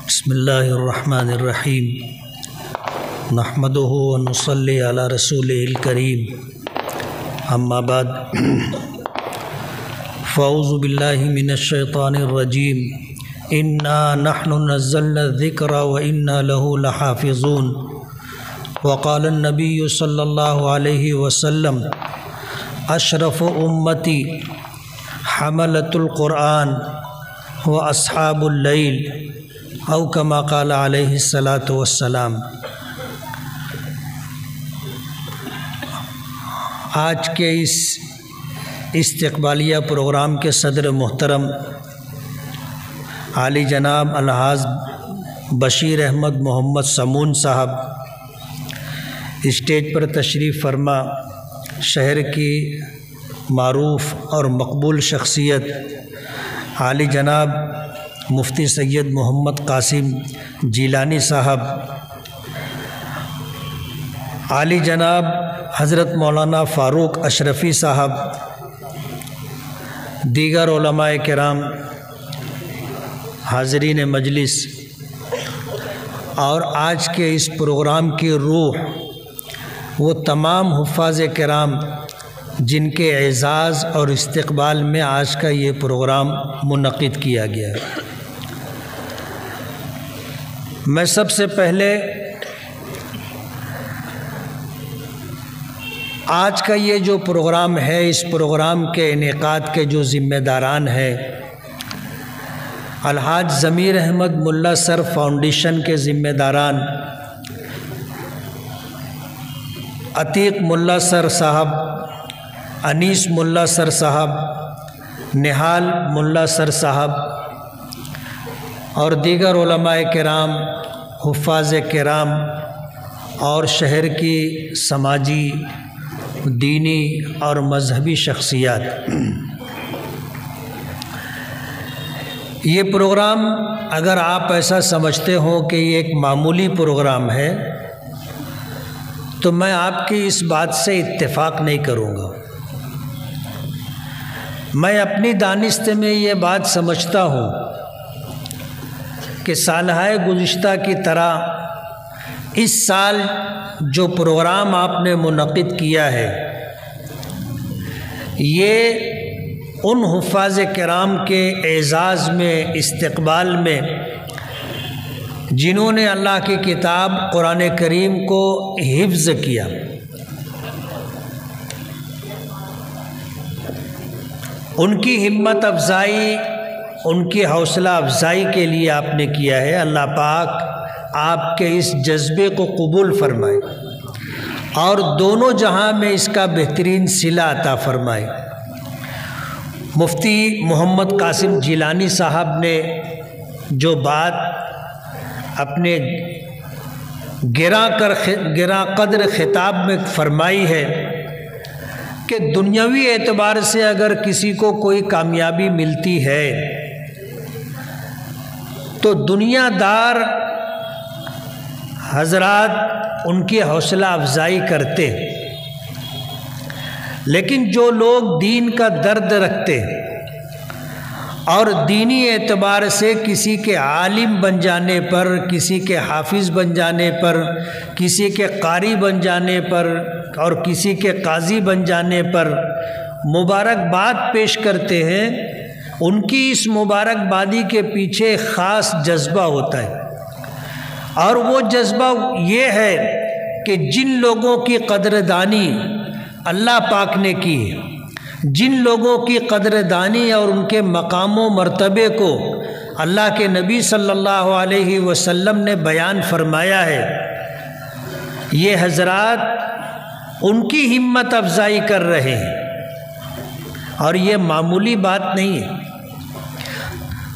بسم اللہ الرحمن الرحیم نحمدہ ونصلی علی رسولہ الکریم اما بعد فاعوذ باللہ من الشیطان الرجیم انا نحن نزلنا الذکر وانا له لحافظون وقال النبی صلی اللہ علیہ وسلم اشرف امتی حملۃ القرآن واصحاب اللیل او کما قال علیہ الصلاۃ والسلام۔ آج کے اس استقبالیہ پروگرام کے صدر محترم عالی جناب الحاج بشیر احمد محمد سمون صاحب اسٹیج پر تشریف فرما شہر کی معروف اور مقبول شخصیت عالی جناب مفتی سید محمد قاسم جیلانی صاحب، عالی جناب حضرت مولانا فاروق اشرفی صاحب، دیگر علماء کرام، حاضرین مجلس اور آج کے اس پروگرام کی روح وہ تمام حفاظ کرام جن کے اعزاز اور استقبال میں آج کا یہ پروگرام منعقد کیا گیا ہے۔ میں سب سے پہلے آج کا یہ جو پروگرام ہے اس پروگرام کے انعقاد کے جو ذمہ داران ہیں الحاج ضمیر احمد ملا سر فاؤنڈیشن کے ذمہ داران عتیق ملا سر صاحب، انیس ملا سر صاحب، نہال ملا سر صاحب اور دیگر علماء کرام، حفاظ کرام اور شہر کی سماجی، دینی اور مذہبی شخصیات، یہ پروگرام اگر آپ ایسا سمجھتے ہو کہ یہ ایک معمولی پروگرام ہے تو میں آپ کی اس بات سے اتفاق نہیں کروں گا۔ میں اپنی دانست میں یہ بات سمجھتا ہوں کہ سالہ گزشتہ کی طرح اس سال جو پروگرام آپ نے منعقد کیا ہے یہ ان حفاظ کرام کے اعزاز میں، استقبال میں جنہوں نے اللہ کی کتاب قرآن کریم کو حفظ کیا، ان کی ہمت افزائی، ان کی حوصلہ افزائی کے لیے آپ نے کیا ہے۔ اللہ پاک آپ کے اس جذبے کو قبول فرمائے اور دونوں جہاں میں اس کا بہترین صلہ عطا فرمائے۔ مفتی محمد قاسم جیلانی صاحب نے جو بات اپنے گراں قدر خطاب میں فرمائی ہے کہ دنیاوی اعتبار سے اگر کسی کو کوئی کامیابی ملتی ہے تو دنیا دار حضرات ان کی حوصلہ افزائی کرتے، لیکن جو لوگ دین کا درد رکھتے اور دینی اعتبار سے کسی کے عالم بن جانے پر، کسی کے حافظ بن جانے پر، کسی کے قاری بن جانے پر اور کسی کے قاضی بن جانے پر مبارکباد پیش کرتے ہیں، ان کی اس مبارکبادی کے پیچھے خاص جذبہ ہوتا ہے، اور وہ جذبہ یہ ہے کہ جن لوگوں کی قدردانی اللہ پاک نے کی ہے، جن لوگوں کی قدردانی اور ان کے مقام و مرتبے کو اللہ کے نبی صلی اللہ علیہ وسلم نے بیان فرمایا ہے، یہ حضرات ان کی ہمت افزائی کر رہے ہیں اور یہ معمولی بات نہیں ہے۔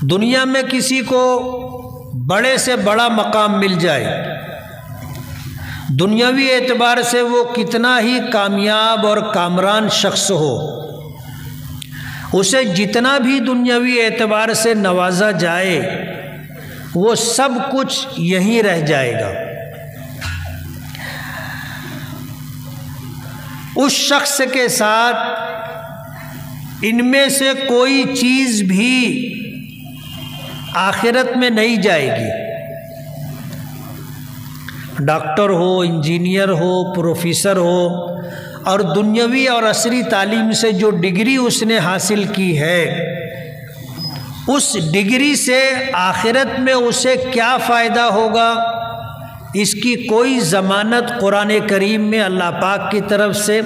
دنیا میں کسی کو بڑے سے بڑا مقام مل جائے، دنیاوی اعتبار سے وہ کتنا ہی کامیاب اور کامران شخص ہو، اسے جتنا بھی دنیاوی اعتبار سے نوازا جائے وہ سب کچھ یہیں رہ جائے گا۔ اس شخص کے ساتھ ان میں سے کوئی چیز بھی آخرت میں نہیں جائے گی۔ ڈاکٹر ہو، انجینئر ہو، پروفیسر ہو، اور دنیاوی اور عصری تعلیم سے جو ڈگری اس نے حاصل کی ہے، اس ڈگری سے آخرت میں اسے کیا فائدہ ہوگا، اس کی کوئی ضمانت قرآن کریم میں اللہ پاک کی طرف سے،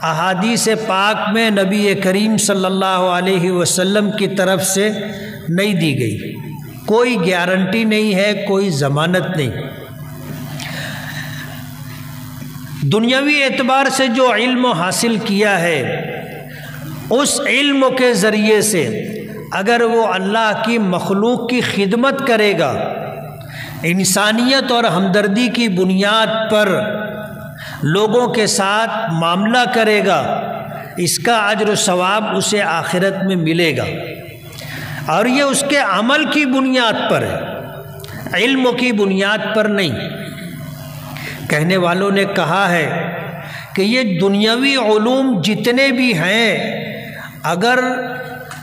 احادیث پاک میں نبی کریم صلی اللہ علیہ وسلم کی طرف سے نہیں دی گئی۔ کوئی گارنٹی نہیں ہے، کوئی ضمانت نہیں۔ دنیاوی اعتبار سے جو علم حاصل کیا ہے، اس علم کے ذریعے سے اگر وہ اللہ کی مخلوق کی خدمت کرے گا، انسانیت اور ہمدردی کی بنیاد پر لوگوں کے ساتھ معاملہ کرے گا، اس کا اجر و ثواب اسے آخرت میں ملے گا، اور یہ اس کے عمل کی بنیاد پر ہے، علم کی بنیاد پر نہیں۔ کہنے والوں نے کہا ہے کہ یہ دنیاوی علوم جتنے بھی ہیں، اگر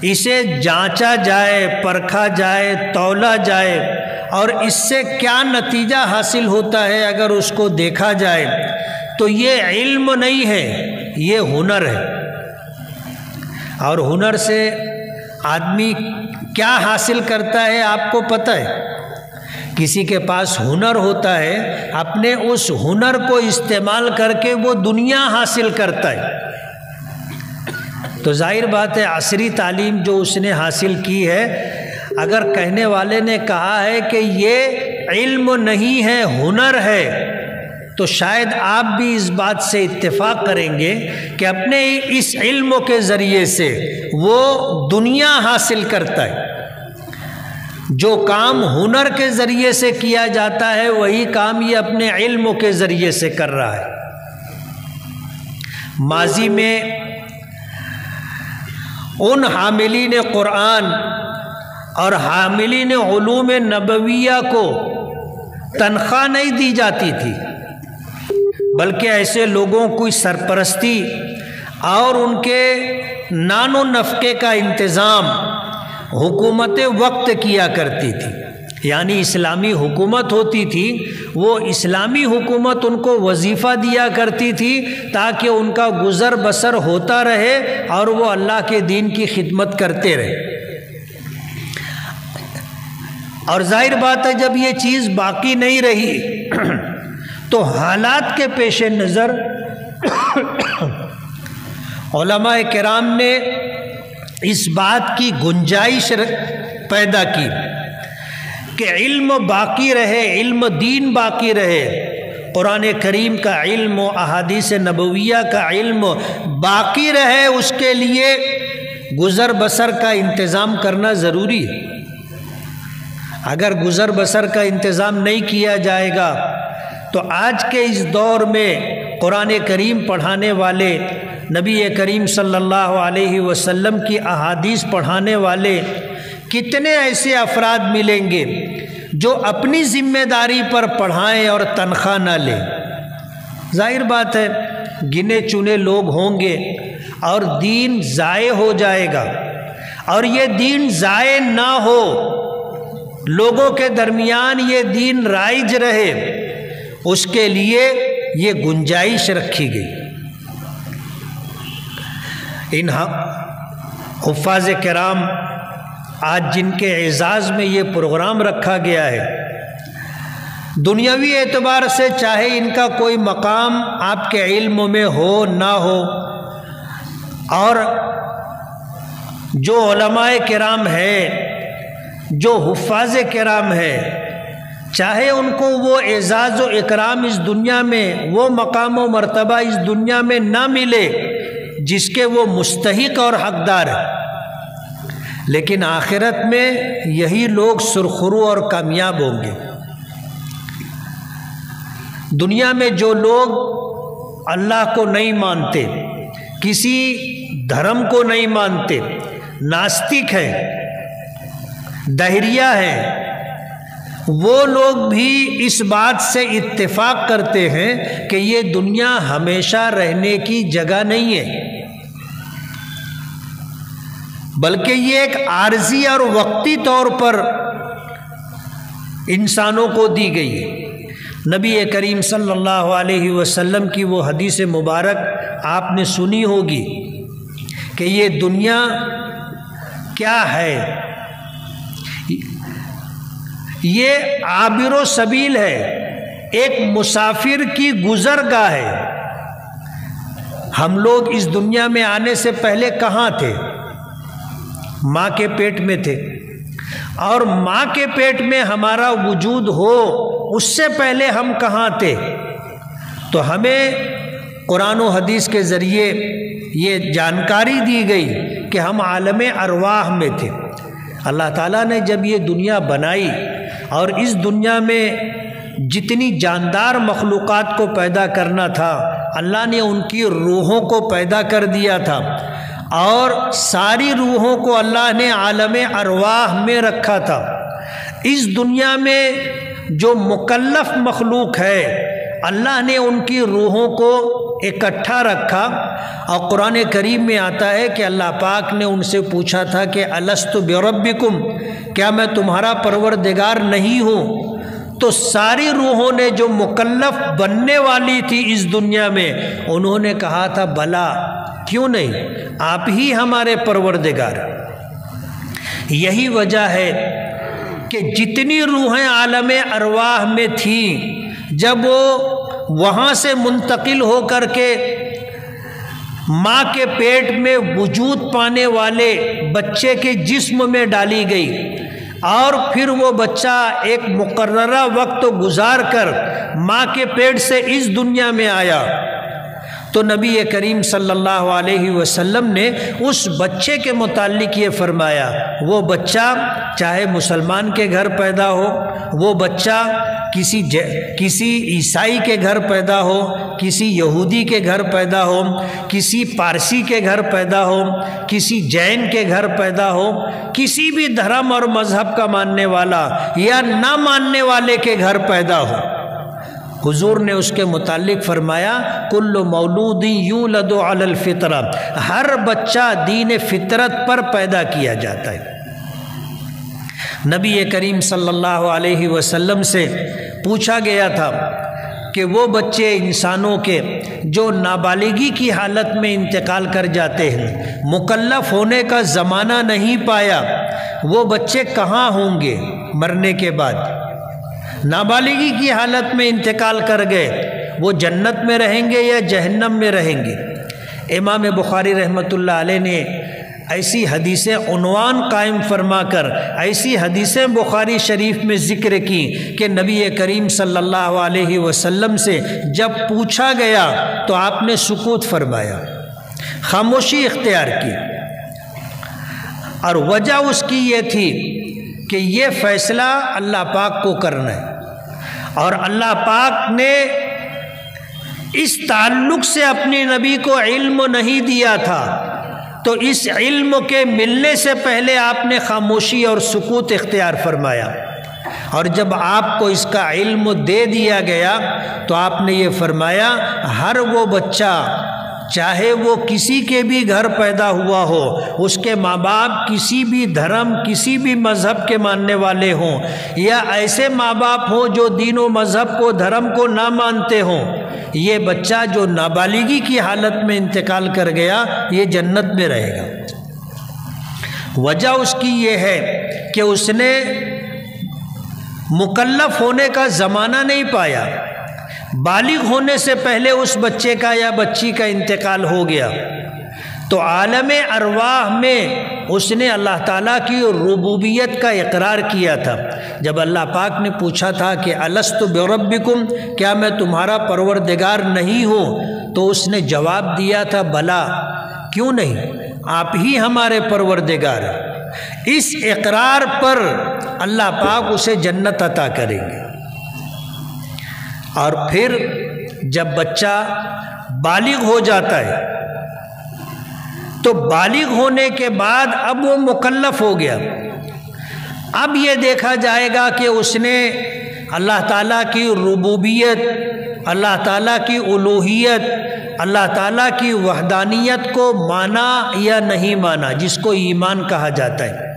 اسے جانچا جائے، پرکھا جائے، تولا جائے، اور اس سے کیا نتیجہ حاصل ہوتا ہے اگر اس کو دیکھا جائے، تو یہ علم نہیں ہے، یہ ہنر ہے۔ اور ہنر سے آدمی کیا حاصل کرتا ہے آپ کو پتہ ہے؟ کسی کے پاس ہنر ہوتا ہے، اپنے اس ہنر کو استعمال کر کے وہ دنیا حاصل کرتا ہے۔ تو ظاہر بات ہے عصری تعلیم جو اس نے حاصل کی ہے، اگر کہنے والے نے کہا ہے کہ یہ علم نہیں ہے، ہنر ہے، تو شاید آپ بھی اس بات سے اتفاق کریں گے کہ اپنے اس علم کے ذریعے سے وہ دنیا حاصل کرتا ہے۔ جو کام ہنر کے ذریعے سے کیا جاتا ہے، وہی کام یہ اپنے علم کے ذریعے سے کر رہا ہے۔ ماضی میں ان حاملین قرآن اور حاملین علوم نبویہ کو تنخواہ نہیں دی جاتی تھی، بلکہ ایسے لوگوں کی سرپرستی اور ان کے نان و نفقے کا انتظام حکومت وقت کیا کرتی تھی، یعنی اسلامی حکومت ہوتی تھی، وہ اسلامی حکومت ان کو وظیفہ دیا کرتی تھی تاکہ ان کا گزر بسر ہوتا رہے اور وہ اللہ کے دین کی خدمت کرتے رہے۔ اور ظاہر بات ہے جب یہ چیز باقی نہیں رہی تو حالات کے پیش نظر علماء کرام نے اس بات کی گنجائش پیدا کی کہ علم باقی رہے، علم دین باقی رہے، قرآن کریم کا علم و احادیث نبویہ کا علم باقی رہے، اس کے لیے گزر بسر کا انتظام کرنا ضروری ہے۔ اگر گزر بسر کا انتظام نہیں کیا جائے گا تو آج کے اس دور میں قرآن کریم پڑھانے والے، نبی کریم صلی اللہ علیہ وسلم کی احادیث پڑھانے والے کتنے ایسے افراد ملیں گے جو اپنی ذمہ داری پر پڑھائیں اور تنخواہ نہ لیں؟ ظاہر بات ہے گنے چنے لوگ ہوں گے اور دین ضائع ہو جائے گا، اور یہ دین ضائع نہ ہو، لوگوں کے درمیان یہ دین رائج رہے، اس کے لیے یہ گنجائش رکھی گئی۔ ان حفاظ کرام آج جن کے اعزاز میں یہ پروگرام رکھا گیا ہے، دنیاوی اعتبار سے چاہے ان کا کوئی مقام آپ کے علم میں ہو نہ ہو، اور جو علماء کرام ہیں، جو حفاظ کرام ہیں، چاہے ان کو وہ اعزاز و اکرام اس دنیا میں، وہ مقام و مرتبہ اس دنیا میں نہ ملے جس کے وہ مستحق اور حقدار ہیں، لیکن آخرت میں یہی لوگ سرخرو اور کامیاب ہوں گے۔ دنیا میں جو لوگ اللہ کو نہیں مانتے، کسی دھرم کو نہیں مانتے، ناستک ہیں، دہریہ ہیں، وہ لوگ بھی اس بات سے اتفاق کرتے ہیں کہ یہ دنیا ہمیشہ رہنے کی جگہ نہیں ہے، بلکہ یہ ایک عارضی اور وقتی طور پر انسانوں کو دی گئی ہے۔ نبی کریم صلی اللہ علیہ وسلم کی وہ حدیث مبارک آپ نے سنی ہوگی کہ یہ دنیا کیا ہے؟ یہ عابر و سبیل ہے، ایک مسافر کی گزرگاہ ہے۔ ہم لوگ اس دنیا میں آنے سے پہلے کہاں تھے؟ ماں کے پیٹ میں تھے، اور ماں کے پیٹ میں ہمارا وجود ہو اس سے پہلے ہم کہاں تھے؟ تو ہمیں قرآن و حدیث کے ذریعے یہ جانکاری دی گئی کہ ہم عالم ارواح میں تھے۔ اللہ تعالیٰ نے جب یہ دنیا بنائی اور اس دنیا میں جتنی جاندار مخلوقات کو پیدا کرنا تھا، اللہ نے ان کی روحوں کو پیدا کر دیا تھا، اور ساری روحوں کو اللہ نے عالم ارواح میں رکھا تھا۔ اس دنیا میں جو مکلف مخلوق ہے، اللہ نے ان کی روحوں کو اکٹھا رکھا، اور قرآن کریم میں آتا ہے کہ اللہ پاک نے ان سے پوچھا تھا کہ الست بربکم، کیا میں تمہارا پروردگار نہیں ہوں؟ تو ساری روحوں نے جو مکلف بننے والی تھی اس دنیا میں، انہوں نے کہا تھا بلا، کیوں نہیں، آپ ہی ہمارے پروردگار۔ یہی وجہ ہے کہ جتنی روحیں عالم ارواح میں تھیں، جب وہ وہاں سے منتقل ہو کر کے ماں کے پیٹ میں وجود پانے والے بچے کے جسم میں ڈالی گئی، اور پھر وہ بچہ ایک مقررہ وقت گزار کر ماں کے پیٹ سے اس دنیا میں آیا، تو نبی کریم صلی اللہ علیہ وسلم نے اس بچے کے متعلق یہ فرمایا، وہ بچہ چاہے مسلمان کے گھر پیدا ہو، وہ بچہ کسی عیسائی کے گھر پیدا ہو، کسی یہودی کے گھر پیدا ہو، کسی پارسی کے گھر پیدا ہو، کسی جین کے گھر پیدا ہو، کسی بھی دھرم اور مذہب کا ماننے والا یا نہ ماننے والے کے گھر پیدا ہو، حضور نے اس کے متعلق فرمایا کل مولود یولد علی الفطرہ، ہر بچہ دین فطرت پر پیدا کیا جاتا ہے۔ نبی کریم صلی اللہ علیہ وسلم سے پوچھا گیا تھا کہ وہ بچے انسانوں کے جو نابالغی کی حالت میں انتقال کر جاتے ہیں، مکلف ہونے کا زمانہ نہیں پایا، وہ بچے کہاں ہوں گے مرنے کے بعد؟ نابالغی کی حالت میں انتقال کر گئے، وہ جنت میں رہیں گے یا جہنم میں رہیں گے؟ امام بخاری رحمۃ اللہ علیہ نے ایسی حدیثیں عنوان قائم فرما کر ایسی حدیثیں بخاری شریف میں ذکر کی کہ نبی کریم صلی اللہ علیہ وسلم سے جب پوچھا گیا تو آپ نے سکوت فرمایا، خاموشی اختیار کی، اور وجہ اس کی یہ تھی کہ یہ فیصلہ اللہ پاک کو کرنا ہے، اور اللہ پاک نے اس تعلق سے اپنے نبی کو علم نہیں دیا تھا، تو اس علم کے ملنے سے پہلے آپ نے خاموشی اور سکوت اختیار فرمایا، اور جب آپ کو اس کا علم دے دیا گیا تو آپ نے یہ فرمایا ہر وہ بچہ چاہے وہ کسی کے بھی گھر پیدا ہوا ہو، اس کے ماں باپ کسی بھی دھرم کسی بھی مذہب کے ماننے والے ہوں، یا ایسے ماں باپ ہوں جو دین و مذہب کو دھرم کو نہ مانتے ہوں، یہ بچہ جو نابالغی کی حالت میں انتقال کر گیا یہ جنت میں رہے گا۔ وجہ اس کی یہ ہے کہ اس نے مکلف ہونے کا زمانہ نہیں پایا، بالغ ہونے سے پہلے اس بچے کا یا بچی کا انتقال ہو گیا، تو عالم ارواح میں اس نے اللہ تعالیٰ کی ربوبیت کا اقرار کیا تھا۔ جب اللہ پاک نے پوچھا تھا کہ الست بربکم، کیا میں تمہارا پروردگار نہیں ہوں، تو اس نے جواب دیا تھا بلا، کیوں نہیں، آپ ہی ہمارے پروردگار ہیں۔ اس اقرار پر اللہ پاک اسے جنت عطا کریں گے۔ اور پھر جب بچہ بالغ ہو جاتا ہے تو بالغ ہونے کے بعد اب وہ مکلف ہو گیا، اب یہ دیکھا جائے گا کہ اس نے اللہ تعالیٰ کی ربوبیت، اللہ تعالیٰ کی الوہیت، اللہ تعالیٰ کی وحدانیت کو مانا یا نہیں مانا، جس کو ایمان کہا جاتا ہے۔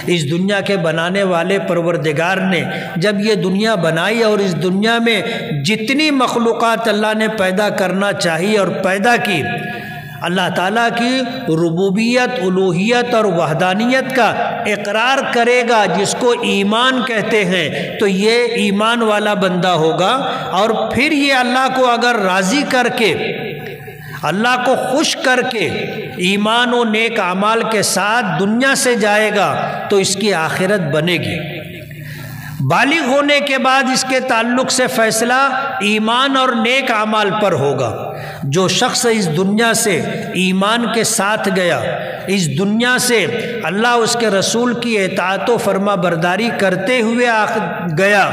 اس دنیا کے بنانے والے پروردگار نے جب یہ دنیا بنائی اور اس دنیا میں جتنی مخلوقات اللہ نے پیدا کرنا چاہی اور پیدا کی، اللہ تعالیٰ کی ربوبیت، الوہیت اور وحدانیت کا اقرار کرے گا، جس کو ایمان کہتے ہیں، تو یہ ایمان والا بندہ ہوگا۔ اور پھر یہ اللہ کو اگر راضی کر کے، اللہ کو خوش کر کے ایمان و نیک اعمال کے ساتھ دنیا سے جائے گا تو اس کی آخرت بنے گی۔ بالغ ہونے کے بعد اس کے تعلق سے فیصلہ ایمان اور نیک اعمال پر ہوگا۔ جو شخص اس دنیا سے ایمان کے ساتھ گیا، اس دنیا سے اللہ اس کے رسول کی اطاعت و فرما برداری کرتے ہوئے گیا،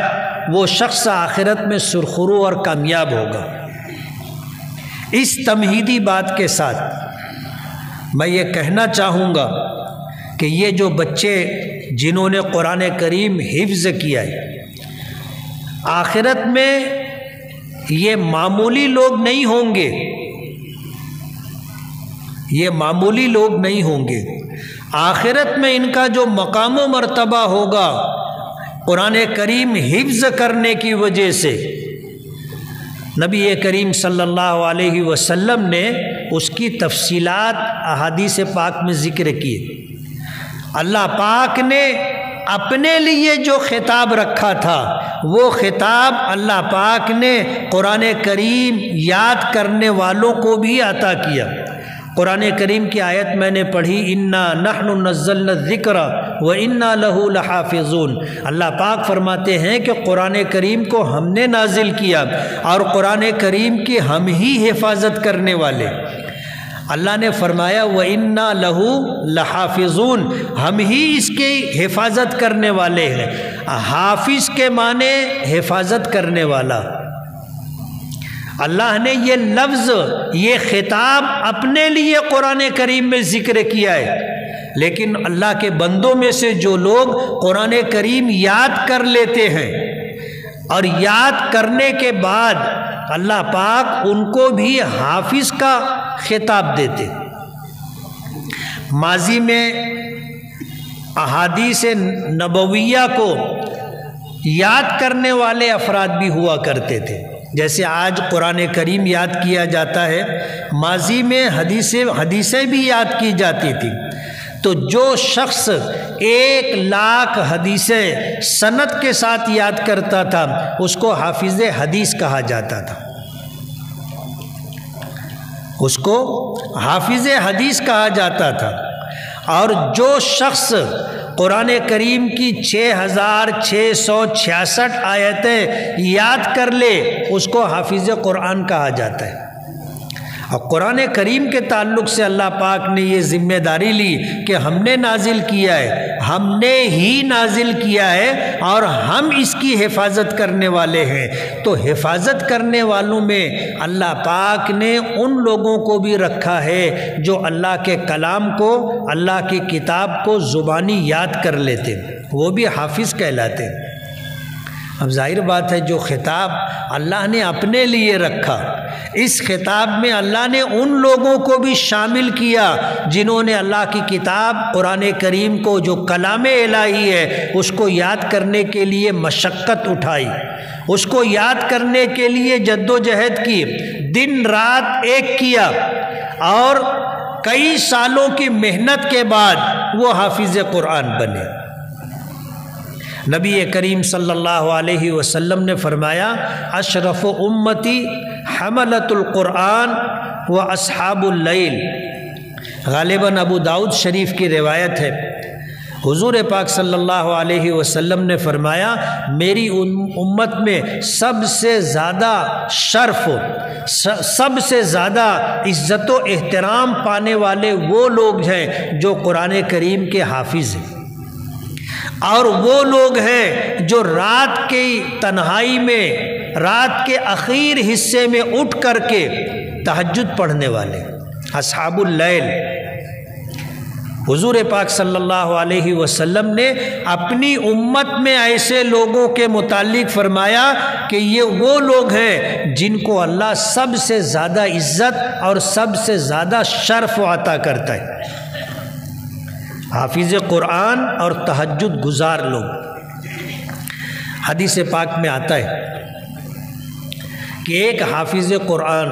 وہ شخص آخرت میں سرخرو اور کامیاب ہوگا۔ اس تمہیدی بات کے ساتھ میں یہ کہنا چاہوں گا کہ یہ جو بچے جنہوں نے قرآن کریم حفظ کیا ہے، آخرت میں یہ معمولی لوگ نہیں ہوں گے، یہ معمولی لوگ نہیں ہوں گے۔ آخرت میں ان کا جو مقام و مرتبہ ہوگا قرآن کریم حفظ کرنے کی وجہ سے، نبی کریم صلی اللہ علیہ وسلم نے اس کی تفصیلات احادیث پاک میں ذکر کیے۔ اللہ پاک نے اپنے لیے جو خطاب رکھا تھا، وہ خطاب اللہ پاک نے قرآن کریم یاد کرنے والوں کو بھی عطا کیا۔ قرآن کریم کی آیت میں نے پڑھی، انا نحن نزلنا الذکر وانا لہ لحافظون۔ اللہ پاک فرماتے ہیں کہ قرآن کریم کو ہم نے نازل کیا اور قرآن کریم کی ہم ہی حفاظت کرنے والے۔ اللہ نے فرمایا وَإِنَّا لَهُ لَحَافِظُونَ، ہم ہی اس کی حفاظت کرنے والے ہیں۔ حافظ کے معنی حفاظت کرنے والا۔ اللہ نے یہ لفظ، یہ خطاب اپنے لیے قرآن کریم میں ذکر کیا ہے، لیکن اللہ کے بندوں میں سے جو لوگ قرآن کریم یاد کر لیتے ہیں اور یاد کرنے کے بعد اللہ پاک ان کو بھی حافظ کا خطاب دیتے۔ ماضی میں احادیث نبویہ کو یاد کرنے والے افراد بھی ہوا کرتے تھے، جیسے آج قرآن کریم یاد کیا جاتا ہے، ماضی میں حدیثیں بھی یاد کی جاتی تھی۔ تو جو شخص 1,00,000 حدیثیں سند کے ساتھ یاد کرتا تھا اس کو حافظ حدیث کہا جاتا تھا، اس کو حافظ حدیث کہا جاتا تھا۔ اور جو شخص قرآن کریم کی 6,666 آیتیں یاد کر لے اس کو حافظ قرآن کہا جاتا ہے۔ اور قرآن کریم کے تعلق سے اللہ پاک نے یہ ذمہ داری لی کہ ہم نے نازل کیا ہے، ہم نے ہی نازل کیا ہے اور ہم اس کی حفاظت کرنے والے ہیں۔ تو حفاظت کرنے والوں میں اللہ پاک نے ان لوگوں کو بھی رکھا ہے جو اللہ کے کلام کو، اللہ کی کتاب کو زبانی یاد کر لیتے، وہ بھی حافظ کہلاتے۔ اب ظاہر بات ہے جو خطاب اللہ نے اپنے لیے رکھا، اس خطاب میں اللہ نے ان لوگوں کو بھی شامل کیا جنہوں نے اللہ کی کتاب قرآن کریم کو، جو کلام الہی ہے، اس کو یاد کرنے کے لیے مشقت اٹھائی، اس کو یاد کرنے کے لیے جد و جہد کی، دن رات ایک کیا، اور کئی سالوں کی محنت کے بعد وہ حافظ قرآن بنے۔ نبی کریم صلی اللہ علیہ وسلم نے فرمایا اشرف امتی حملۃ القرآن و اصحاب اللیل۔ غالباً ابو داؤد شریف کی روایت ہے، حضور پاک صلی اللہ علیہ وسلم نے فرمایا میری امت میں سب سے زیادہ شرف، سب سے زیادہ عزت و احترام پانے والے وہ لوگ ہیں جو قرآن کریم کے حافظ ہیں، اور وہ لوگ ہیں جو رات کی تنہائی میں، رات کے اخیر حصے میں اٹھ کر کے تہجد پڑھنے والے، اصحاب اللیل۔ حضور پاک صلی اللہ علیہ وسلم نے اپنی امت میں ایسے لوگوں کے متعلق فرمایا کہ یہ وہ لوگ ہیں جن کو اللہ سب سے زیادہ عزت اور سب سے زیادہ شرف عطا کرتا ہے۔ حافظ قرآن اور تہجد گزار لوگ۔ حدیث پاک میں آتا ہے کہ ایک حافظ قرآن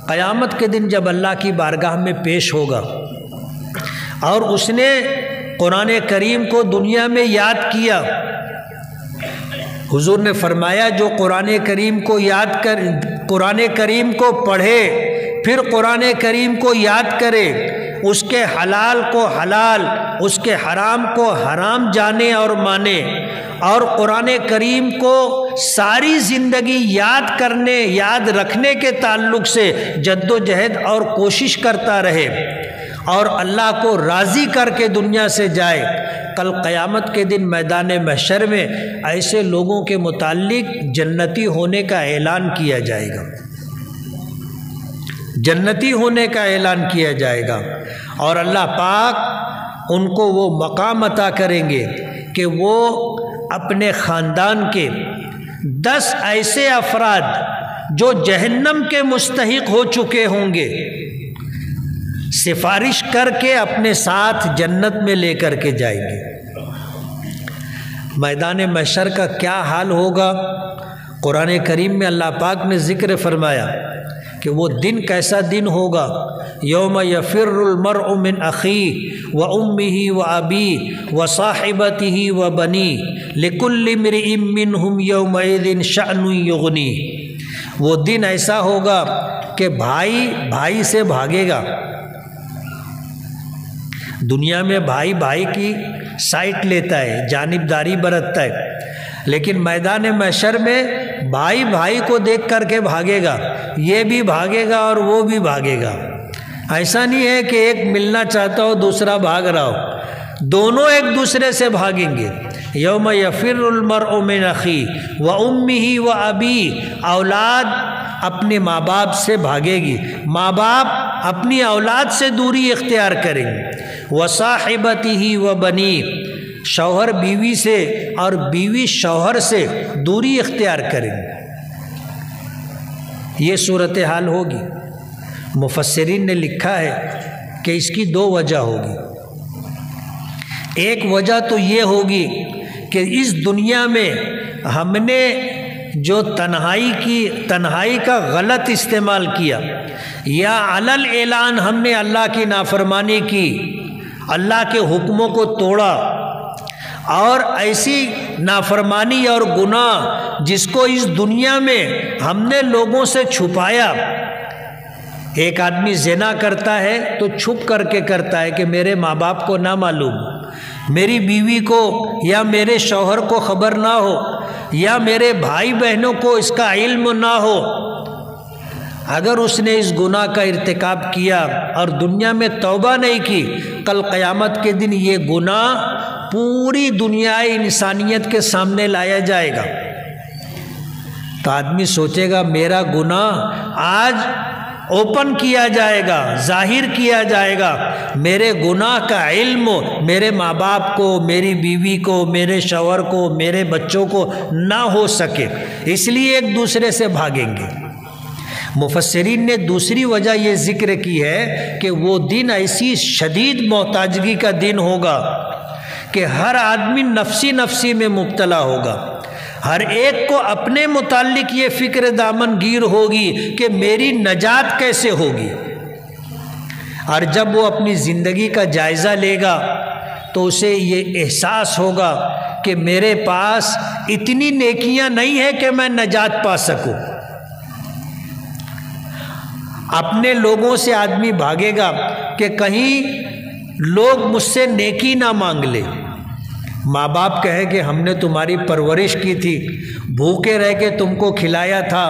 قیامت کے دن جب اللہ کی بارگاہ میں پیش ہوگا اور اس نے قرآن کریم کو دنیا میں یاد کیا، حضور نے فرمایا جو قرآن کریم کو قرآن کریم کو پڑھے پھر قرآن کریم کو یاد کرے، اس کے حلال کو حلال، اس کے حرام کو حرام جانے اور مانے، اور قرآن کریم کو ساری زندگی یاد رکھنے کے تعلق سے جد و جہد اور کوشش کرتا رہے اور اللہ کو راضی کر کے دنیا سے جائے، کل قیامت کے دن میدان محشر میں ایسے لوگوں کے متعلق جنتی ہونے کا اعلان کیا جائے گا، جنتی ہونے کا اعلان کیا جائے گا، اور اللہ پاک ان کو وہ مقام عطا کریں گے کہ وہ اپنے خاندان کے 10 ایسے افراد جو جہنم کے مستحق ہو چکے ہوں گے سفارش کر کے اپنے ساتھ جنت میں لے کر کے جائیں گے۔ میدان محشر کا کیا حال ہوگا؟ قرآن کریم میں اللہ پاک نے ذکر فرمایا کہ وہ دن کیسا دن ہوگا، یوم یفر المرء من اخیہ و امہ و ابیہ و صاحبتہ و بنیہ لکل امرئ منہم یومئذ شأن یغنیہ۔ وہ دن ایسا ہوگا کہ بھائی بھائی سے بھاگے گا۔ دنیا میں بھائی بھائی کی سائٹ لیتا ہے، جانبداری برتتا ہے، لیکن میدان محشر میں بھائی بھائی کو دیکھ کر کے بھاگے گا، یہ بھی بھاگے گا اور وہ بھی بھاگے گا۔ ایسا نہیں ہے کہ ایک ملنا چاہتا ہو دوسرا بھاگ رہا ہو، دونوں ایک دوسرے سے بھاگیں گے۔ یوم یفر المرء من اخیہ و امہ و ابیہ، اولاد اپنے ماں باپ سے بھاگے گی، ماں باپ اپنی اولاد سے دوری اختیار کریں گے، وصاحبتہ و بنیہ، شوہر بیوی سے اور بیوی شوہر سے دوری اختیار کریں گے۔ یہ صورتحال ہوگی۔ مفسرین نے لکھا ہے کہ اس کی 2 وجہ ہوگی۔ ایک وجہ تو یہ ہوگی کہ اس دنیا میں ہم نے جو تنہائی کا غلط استعمال کیا، یا علل اعلان ہم نے اللہ کی نافرمانی کی، اللہ کے حکموں کو توڑا، اور ایسی نافرمانی اور گناہ جس کو اس دنیا میں ہم نے لوگوں سے چھپایا۔ ایک آدمی زنا کرتا ہے تو چھپ کر کے کرتا ہے کہ میرے ماں باپ کو نہ معلوم، میری بیوی کو یا میرے شوہر کو خبر نہ ہو، یا میرے بھائی بہنوں کو اس کا علم نہ ہو۔ اگر اس نے اس گناہ کا ارتکاب کیا اور دنیا میں توبہ نہیں کی، کل قیامت کے دن یہ گناہ پوری دنیا انسانیت کے سامنے لایا جائے گا، تو آدمی سوچے گا میرا گناہ آج اوپن کیا جائے گا، ظاہر کیا جائے گا، میرے گناہ کا علم میرے ماں باپ کو، میری بیوی کو، میرے شوہر کو، میرے بچوں کو نہ ہو سکے، اس لیے ایک دوسرے سے بھاگیں گے۔ مفسرین نے دوسری وجہ یہ ذکر کی ہے کہ وہ دن ایسی شدید محتاجگی کا دن ہوگا کہ ہر آدمی نفسی نفسی میں مبتلا ہوگا، ہر ایک کو اپنے متعلق یہ فکر دامن گیر ہوگی کہ میری نجات کیسے ہوگی۔ اور جب وہ اپنی زندگی کا جائزہ لے گا تو اسے یہ احساس ہوگا کہ میرے پاس اتنی نیکیاں نہیں ہیں کہ میں نجات پا سکوں۔ اپنے لوگوں سے آدمی بھاگے گا کہ کہیں لوگ مجھ سے نیکی نہ مانگ لے۔ ماں باپ کہے کہ ہم نے تمہاری پرورش کی تھی، بھوکے رہ کے تم کو کھلایا تھا،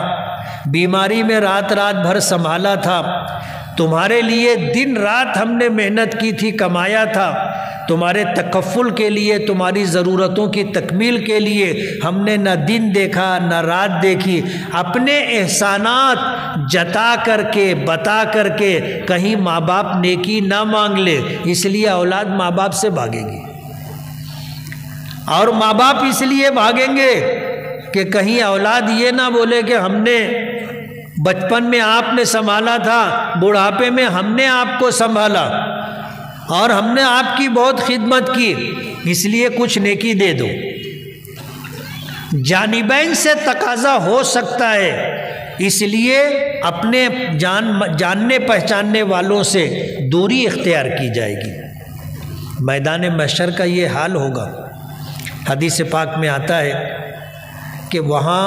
بیماری میں رات بھر سنبھالا تھا، تمہارے لیے دن رات ہم نے محنت کی تھی، کمایا تھا، تمہارے تکفل کے لیے، تمہاری ضرورتوں کی تکمیل کے لیے ہم نے نہ دن دیکھا نہ رات دیکھی۔ اپنے احسانات جتا کر کے بتا کر کے کہیں ماں باپ نیکی نہ مانگ لے، اس لیے اولاد ماں باپ سے بھاگے گی، اور ماں باپ اس لیے بھاگیں گے کہ کہیں اولاد یہ نہ بولے کہ ہم نے بچپن میں آپ نے سنبھالا تھا، بڑھاپے میں ہم نے آپ کو سنبھالا، اور ہم نے آپ کی بہت خدمت کی، اس لیے کچھ نیکی دے دو۔ جانبین سے تقاضا ہو سکتا ہے، اس لیے اپنے جاننے پہچاننے والوں سے دوری اختیار کی جائے گی۔ میدان محشر کا یہ حال ہوگا۔ حدیث پاک میں آتا ہے کہ وہاں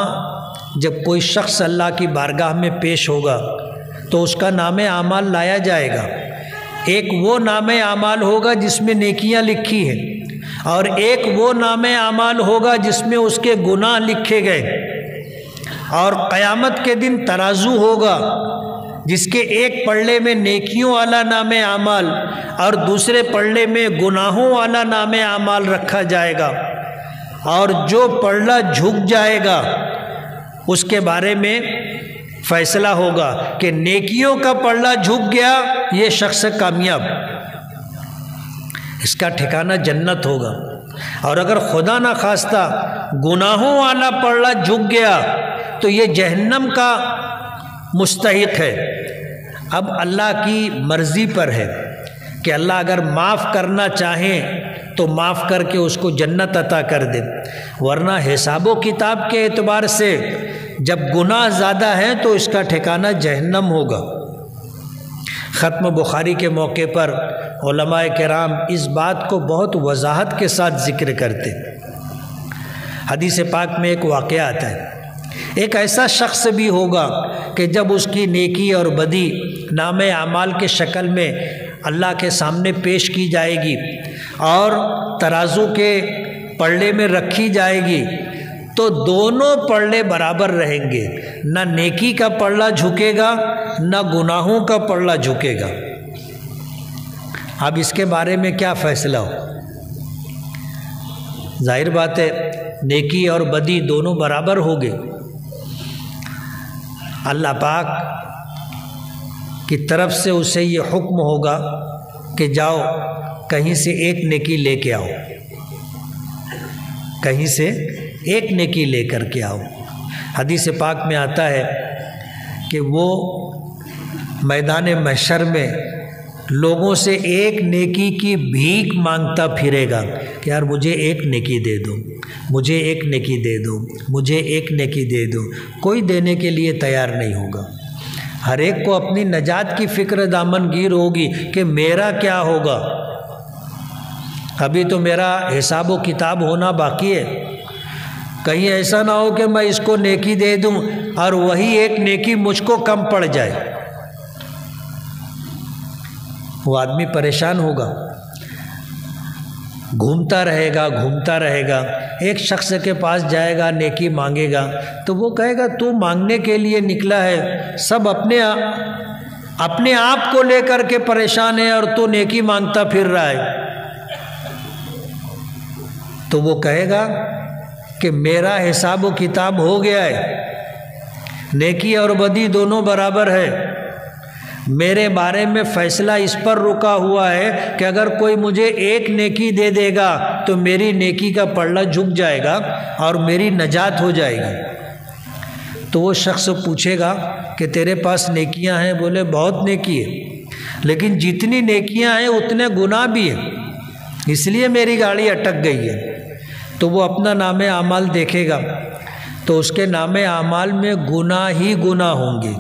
جب کوئی شخص اللہ کی بارگاہ میں پیش ہوگا تو اس کا نام اعمال لایا جائے گا۔ ایک وہ نام اعمال ہوگا جس میں نیکیاں لکھی ہیں، اور ایک وہ نام اعمال ہوگا جس میں اس کے گناہ لکھے گئے، اور قیامت کے دن ترازو ہوگا جس کے ایک پلڑے میں نیکیوں والا نام اعمال اور دوسرے پلڑے میں گناہوں والا نام اعمال رکھا جائے گا، اور جو پلڑا جھک جائے گا اس کے بارے میں فیصلہ ہوگا کہ نیکیوں کا پلڑا جھک گیا، یہ شخص کامیاب، اس کا ٹھکانہ جنت ہوگا، اور اگر خدا نہ خواستہ گناہوں والا پلڑا جھک گیا تو یہ جہنم کا مستحق ہے۔ اب اللہ کی مرضی پر ہے کہ اللہ اگر معاف کرنا چاہیں تو معاف کر کے اس کو جنت عطا کر دے، ورنہ حساب و کتاب کے اعتبار سے جب گناہ زیادہ ہیں تو اس کا ٹھکانہ جہنم ہوگا۔ ختم بخاری کے موقع پر علماء کرام اس بات کو بہت وضاحت کے ساتھ ذکر کرتے۔ حدیث پاک میں ایک واقعہ آتا ہے، ایک ایسا شخص بھی ہوگا کہ جب اس کی نیکی اور بدی نام اعمال کے شکل میں اللہ کے سامنے پیش کی جائے گی اور ترازو کے پلڑے میں رکھی جائے گی تو دونوں پلڑے برابر رہیں گے، نہ نیکی کا پلڑا جھکے گا نہ گناہوں کا پلڑا جھکے گا۔ اب اس کے بارے میں کیا فیصلہ ہو؟ ظاہر بات ہے نیکی اور بدی دونوں برابر ہو گئے۔ اللہ پاک کی طرف سے اسے یہ حکم ہوگا کہ جاؤ کہیں سے ایک نیکی لے کے آؤ، کہیں سے ایک نیکی لے کر کے آؤ۔ حدیث پاک میں آتا ہے کہ وہ میدان محشر میں لوگوں سے ایک نیکی کی بھیک مانگتا پھرے گا کہ یار مجھے ایک نیکی دے دو، مجھے ایک نیکی دے دو، مجھے ایک نیکی دے دو۔ کوئی دینے کے لیے تیار نہیں ہوگا۔ ہر ایک کو اپنی نجات کی فکر دامن گیر ہوگی کہ میرا کیا ہوگا، ابھی تو میرا حساب و کتاب ہونا باقی ہے، کہیں ایسا نہ ہو کہ میں اس کو نیکی دے دوں اور وہی ایک نیکی مجھ کو کم پڑ جائے۔ وہ آدمی پریشان ہوگا، گھومتا رہے گا، ایک شخص کے پاس جائے گا، نیکی مانگے گا تو وہ کہے گا تو مانگنے کے لیے نکلا ہے، سب اپنے آپ کو لے کر کے پریشان ہے اور تو نیکی مانگتا پھر رہا ہے۔ تو وہ کہے گا کہ میرا حساب و کتاب ہو گیا ہے، نیکی اور بدی دونوں برابر ہے، میرے بارے میں فیصلہ اس پر رکا ہوا ہے کہ اگر کوئی مجھے ایک نیکی دے دے گا تو میری نیکی کا پلڑا جھک جائے گا اور میری نجات ہو جائے گی۔ تو وہ شخص پوچھے گا کہ تیرے پاس نیکیاں ہیں؟ بولے بہت نیکی ہے، لیکن جتنی نیکیاں ہیں اتنے گناہ بھی ہیں، اس لیے میری گاڑی اٹک گئی ہے۔ تو وہ اپنا نام اعمال دیکھے گا تو اس کے نام اعمال میں گناہ ہی گناہ ہوں گے،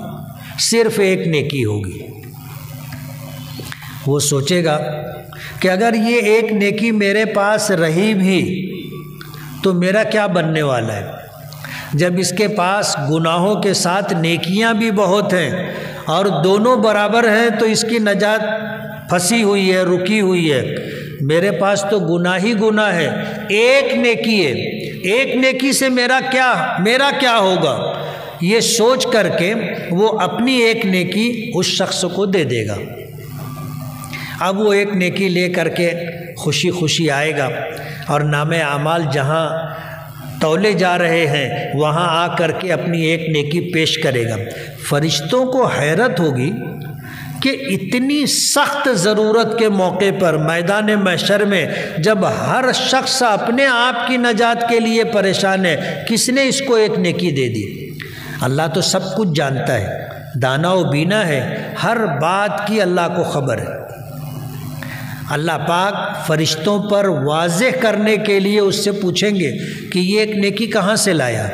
صرف ایک نیکی ہوگی۔ وہ سوچے گا کہ اگر یہ ایک نیکی میرے پاس رہی بھی تو میرا کیا بننے والا ہے، جب اس کے پاس گناہوں کے ساتھ نیکیاں بھی بہت ہیں اور دونوں برابر ہیں تو اس کی نجات پھنسی ہوئی ہے، رکی ہوئی ہے۔ میرے پاس تو گناہ ہی گناہ ہے، ایک نیکی ہے، ایک نیکی سے میرا کیا ہوگا، یہ سوچ کر کے وہ اپنی ایک نیکی اس شخص کو دے دے گا۔ اب وہ ایک نیکی لے کر کے خوشی خوشی آئے گا اور نام اعمال جہاں تولے جا رہے ہیں وہاں آ کر کے اپنی ایک نیکی پیش کرے گا۔ فرشتوں کو حیرت ہوگی کہ اتنی سخت ضرورت کے موقع پر میدان محشر میں جب ہر شخص اپنے آپ کی نجات کے لیے پریشان ہے، کس نے اس کو ایک نیکی دے دی؟ اللہ تو سب کچھ جانتا ہے، دانا و بینا ہے، ہر بات کی اللہ کو خبر ہے۔ اللہ پاک فرشتوں پر واضح کرنے کے لیے اس سے پوچھیں گے کہ یہ ایک نیکی کہاں سے لایا،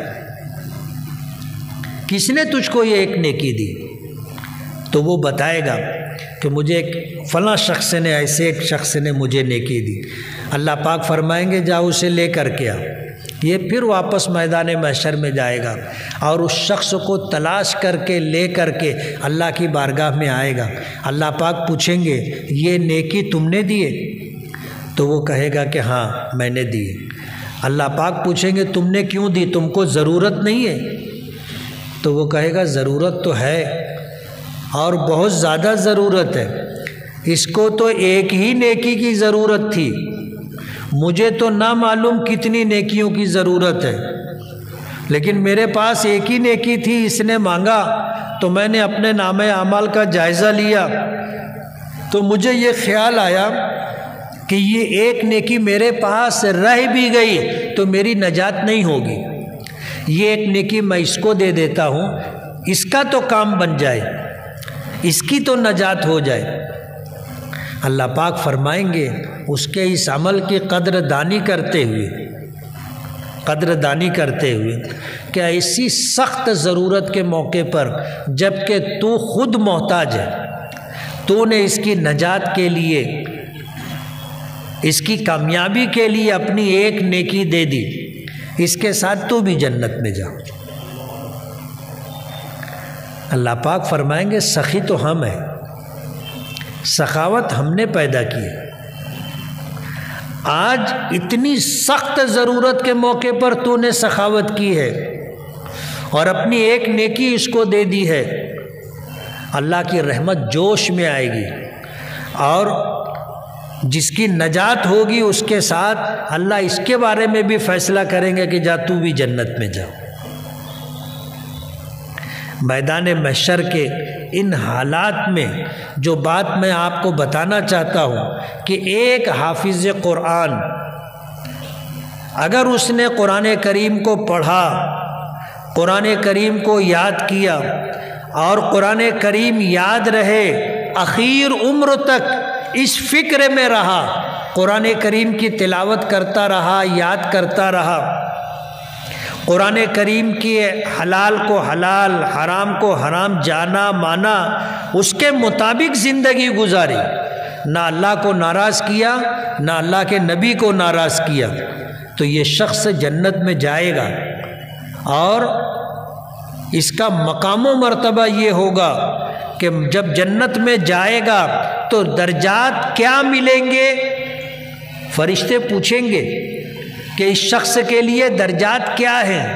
کس نے تجھ کو یہ ایک نیکی دی؟ تو وہ بتائے گا کہ مجھے ایک فلاں شخص نے، ایسے ایک شخص نے مجھے نیکی دی۔ اللہ پاک فرمائیں گے جاؤ اسے لے کر کے آ۔ یہ پھر واپس میدان محشر میں جائے گا اور اس شخص کو تلاش کر کے لے کر کے اللہ کی بارگاہ میں آئے گا۔ اللہ پاک پوچھیں گے یہ نیکی تم نے دیے؟ تو وہ کہے گا کہ ہاں میں نے دی۔ اللہ پاک پوچھیں گے تم نے کیوں دی، تم کو ضرورت نہیں ہے؟ تو وہ کہے گا ضرورت تو ہے اور بہت زیادہ ضرورت ہے، اس کو تو ایک ہی نیکی کی ضرورت تھی، مجھے تو نہ معلوم کتنی نیکیوں کی ضرورت ہے، لیکن میرے پاس ایک ہی نیکی تھی، اس نے مانگا تو میں نے اپنے نامہ اعمال کا جائزہ لیا تو مجھے یہ خیال آیا کہ یہ ایک نیکی میرے پاس رہ بھی گئی تو میری نجات نہیں ہوگی، یہ ایک نیکی میں اس کو دے دیتا ہوں، اس کا تو کام بن جائے، اس کی تو نجات ہو جائے۔ اللہ پاک فرمائیں گے اس کے اس عمل کی قدردانی کرتے ہوئے کہ ایسی سخت ضرورت کے موقع پر جب کہ تو خود محتاج ہے، تو نے اس کی نجات کے لیے، اس کی کامیابی کے لیے اپنی ایک نیکی دے دی، اس کے ساتھ تو بھی جنت میں جا۔ اللہ پاک فرمائیں گے سخی تو ہم ہیں، سخاوت ہم نے پیدا کی ہے، آج اتنی سخت ضرورت کے موقع پر تو نے سخاوت کی ہے اور اپنی ایک نیکی اس کو دے دی ہے، اللہ کی رحمت جوش میں آئے گی اور جس کی نجات ہوگی اس کے ساتھ اللہ اس کے بارے میں بھی فیصلہ کریں گے کہ جا تو بھی جنت میں جا۔ میدان محشر کے ان حالات میں جو بات میں آپ کو بتانا چاہتا ہوں کہ ایک حافظ قرآن اگر اس نے قرآن کریم کو پڑھا، قرآن کریم کو یاد کیا اور قرآن کریم یاد رہے، آخر عمر تک اس فکر میں رہا، قرآن کریم کی تلاوت کرتا رہا، یاد کرتا رہا، قرآن کریم کی حلال کو حلال، حرام کو حرام جانا مانا، اس کے مطابق زندگی گزاری، نہ اللہ کو ناراض کیا نہ اللہ کے نبی کو ناراض کیا، تو یہ شخص جنت میں جائے گا اور اس کا مقام و مرتبہ یہ ہوگا کہ جب جنت میں جائے گا تو درجات کیا ملیں گے؟ فرشتے پوچھیں گے کہ اس شخص کے لیے درجات کیا ہیں،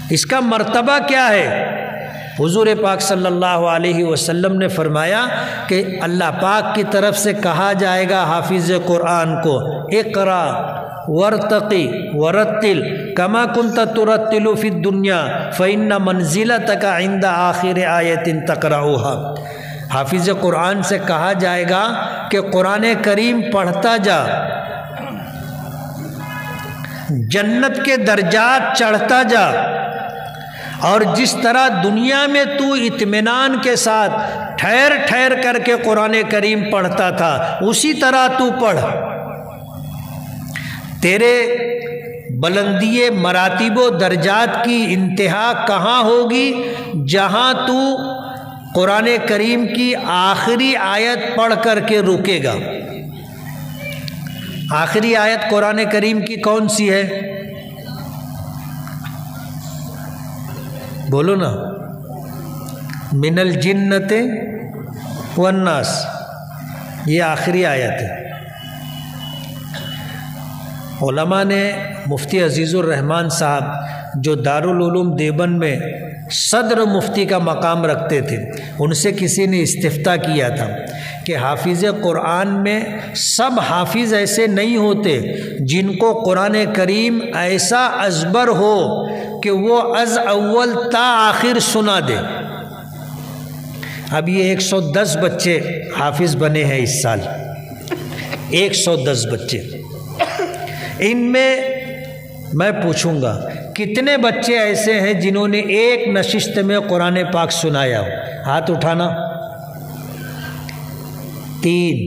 اس کا مرتبہ کیا ہے؟ حضور پاک صلی اللہ علیہ وسلم نے فرمایا کہ اللہ پاک کی طرف سے کہا جائے گا حافظ قرآن کو اقرا ورتقی ورتل کما کنت ترتل فی الدنیا فإن منزلتک عند آخر آیت تقرأها۔ حافظ قرآن سے کہا جائے گا کہ قرآن کریم پڑھتا جا، جنت کے درجات چڑھتا جا، اور جس طرح دنیا میں تو اطمینان کے ساتھ ٹھہر ٹھہر کر کے قرآن کریم پڑھتا تھا اسی طرح تو پڑھ، تیرے بلندی مراتب و درجات کی انتہا کہاں ہوگی؟ جہاں تو قرآن کریم کی آخری آیت پڑھ کر کے رکے گا۔ آخری آیت قرآن کریم کی کون سی ہے؟ بولو نا، من الجنت والناس، یہ آخری آیت ہے۔ علماء نے مفتی عزیز الرحمن صاحب جو دارالعلوم دیوبند میں صدر مفتی کا مقام رکھتے تھے، ان سے کسی نے استفتاء کیا تھا کہ حافظ قرآن میں سب حافظ ایسے نہیں ہوتے جن کو قرآن کریم ایسا ازبر ہو کہ وہ از اول تا آخر سنا دے۔ اب یہ 110 بچے حافظ بنے ہیں اس سال، 110 بچے، ان میں پوچھوں گا کتنے بچے ایسے ہیں جنہوں نے ایک نشست میں قرآن پاک سنایا ہو؟ ہاتھ اٹھانا۔ 3۔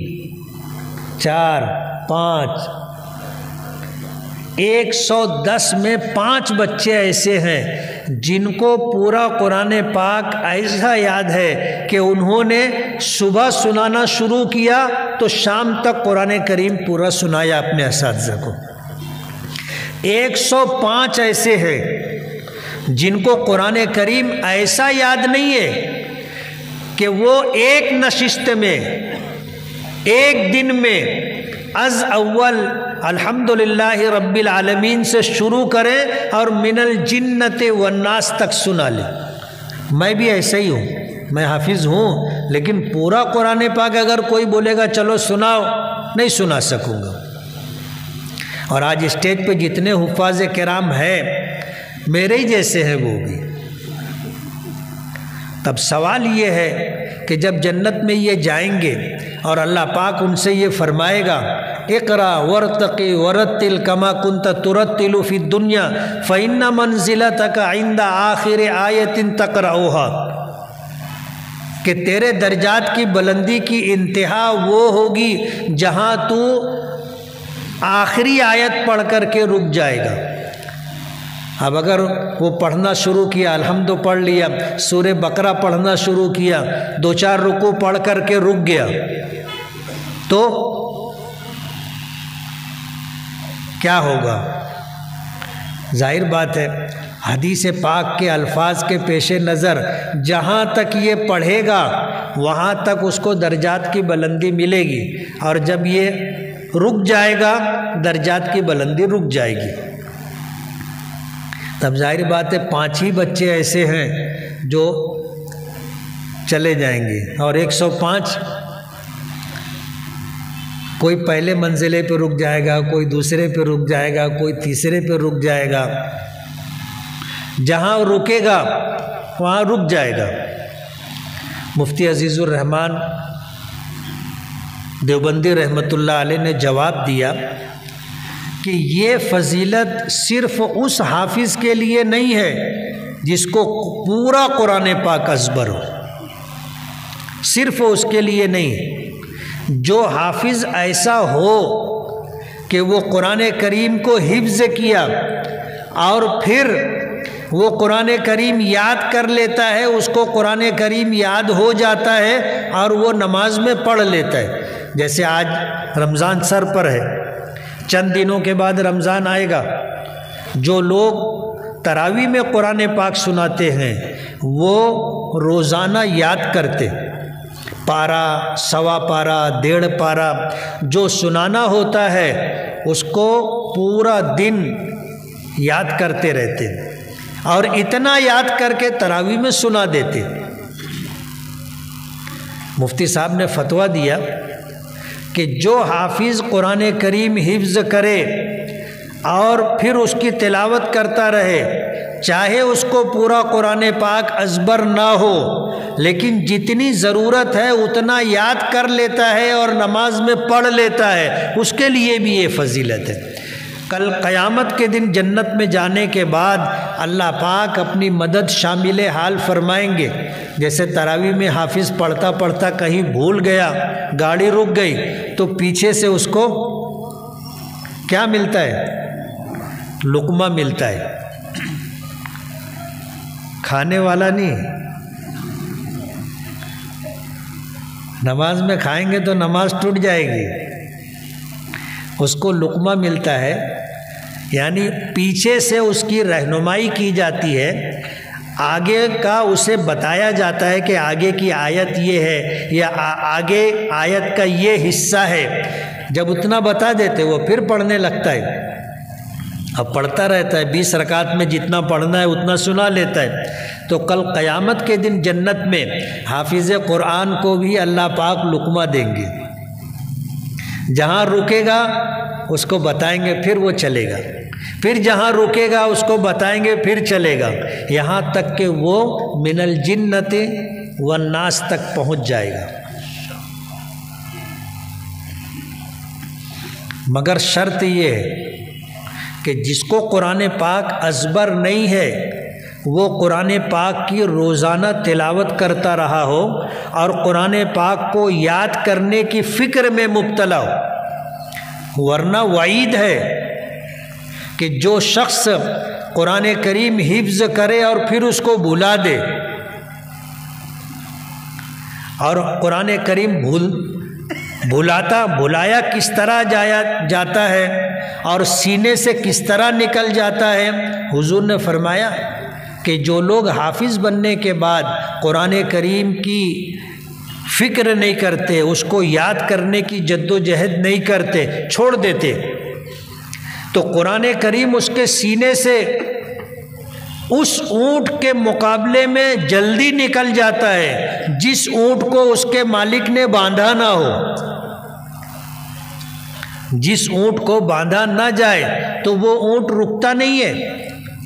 4 5 110 میں 5 بچے ایسے ہیں جن کو پورا قرآن پاک ایسا یاد ہے کہ انہوں نے صبح سنانا شروع کیا تو شام تک قرآن کریم پورا سنایا اپنے اساتذہ کو۔ 105 ایسے ہیں جن کو قرآن کریم ایسا یاد نہیں ہے کہ وہ ایک نشست میں ایک دن میں از اول الحمدللہ رب العالمین سے شروع کریں اور من الجنت والناس تک سنا لیں۔ میں بھی ایسا ہی ہوں، میں حافظ ہوں، لیکن پورا قرآن پاک اگر کوئی بولے گا چلو سناؤ، نہیں سنا سکوں گا۔ اور آج اسٹیج پہ جتنے حفاظ کرام ہیں میرے ہی جیسے ہیں وہ بھی۔ تب سوال یہ ہے کہ جب جنت میں یہ جائیں گے اور اللہ پاک ان سے یہ فرمائے گا اقرا ورتقی ورتل کما کنت ترتل فی الدنیا فإن منزلتک عند آخر آیت تقرأها، کہ تیرے درجات کی بلندی کی انتہا وہ ہوگی جہاں تو آخری آیت پڑھ کر کے رک جائے گا۔ اب اگر وہ پڑھنا شروع کیا، الحمد پڑھ لیا، سورہ بقرہ پڑھنا شروع کیا، 2-4 رکوع پڑھ کر کے رک گیا تو کیا ہوگا؟ ظاہر بات ہے حدیث پاک کے الفاظ کے پیش نظر جہاں تک یہ پڑھے گا وہاں تک اس کو درجات کی بلندی ملے گی، اور جب یہ رک جائے گا درجات کی بلندی رک جائے گی۔ تب ظاہر بات ہے 5 ہی بچے ایسے ہیں جو چلے جائیں گے، اور 105 کوئی پہلے منزلے پہ رک جائے گا، کوئی دوسرے پہ رک جائے گا، کوئی تیسرے پہ رک جائے گا، جہاں رکے گا وہاں رک جائے گا۔ مفتی عزیز الرحمن دیوبندی رحمۃ اللہ علیہ نے جواب دیا کہ یہ فضیلت صرف اس حافظ کے لیے نہیں ہے جس کو پورا قرآن پاک ازبر ہو، صرف اس کے لیے نہیں، جو حافظ ایسا ہو کہ وہ قرآن کریم کو حفظ کیا اور پھر وہ قرآن کریم یاد کر لیتا ہے، اس کو قرآن کریم یاد ہو جاتا ہے اور وہ نماز میں پڑھ لیتا ہے۔ جیسے آج رمضان سر پر ہے، چند دنوں کے بعد رمضان آئے گا، جو لوگ تراویح میں قرآن پاک سناتے ہیں وہ روزانہ یاد کرتے، پارا، سوا پارا، 1.5 پارا جو سنانا ہوتا ہے اس کو پورا دن یاد کرتے رہتے اور اتنا یاد کر کے تراویح میں سنا دیتے۔ مفتی صاحب نے فتویٰ دیا کہ جو حافظ قرآن کریم حفظ کرے اور پھر اس کی تلاوت کرتا رہے، چاہے اس کو پورا قرآن پاک ازبر نہ ہو لیکن جتنی ضرورت ہے اتنا یاد کر لیتا ہے اور نماز میں پڑھ لیتا ہے، اس کے لیے بھی یہ فضیلت ہے۔ کل قیامت کے دن جنت میں جانے کے بعد اللہ پاک اپنی مدد شامل حال فرمائیں گے۔ جیسے تراویح میں حافظ پڑھتا پڑھتا کہیں بھول گیا، گاڑی رک گئی تو پیچھے سے اس کو کیا ملتا ہے؟ لقمہ ملتا ہے، کھانے والا نہیں۔ نماز میں کھائیں گے تو نماز ٹوٹ جائے گی، اس کو لقمہ ملتا ہے، یعنی پیچھے سے اس کی رہنمائی کی جاتی ہے، آگے کا اسے بتایا جاتا ہے کہ آگے کی آیت یہ ہے یا آگے آیت کا یہ حصہ ہے۔ جب اتنا بتا دیتے وہ پھر پڑھنے لگتا ہے، اب پڑھتا رہتا ہے، 20 رکعت میں جتنا پڑھنا ہے اتنا سنا لیتا ہے۔ تو کل قیامت کے دن جنت میں حافظ قرآن کو بھی اللہ پاک لقمہ دیں گے، جہاں رکے گا اس کو بتائیں گے پھر وہ چلے گا، پھر جہاں رکے گا اس کو بتائیں گے پھر چلے گا، یہاں تک کہ وہ من الجنت والناس تک پہنچ جائے گا۔ مگر شرط یہ ہے کہ جس کو قرآن پاک ازبر نہیں ہے وہ قرآن پاک کی روزانہ تلاوت کرتا رہا ہو اور قرآن پاک کو یاد کرنے کی فکر میں مبتلا ہو۔ ورنہ وعید ہے کہ جو شخص قرآن کریم حفظ کرے اور پھر اس کو بھلا دے، اور قرآن کریم بھلایا کس طرح جاتا ہے اور سینے سے کس طرح نکل جاتا ہے، حضور نے فرمایا کہ جو لوگ حافظ بننے کے بعد قرآن کریم کی فکر نہیں کرتے، اس کو یاد کرنے کی جد و جہد نہیں کرتے، چھوڑ دیتے، تو قرآن کریم اس کے سینے سے اس اونٹ کے مقابلے میں جلدی نکل جاتا ہے جس اونٹ کو اس کے مالک نے باندھا نہ ہو۔ جس اونٹ کو باندھا نہ جائے تو وہ اونٹ رکتا نہیں ہے،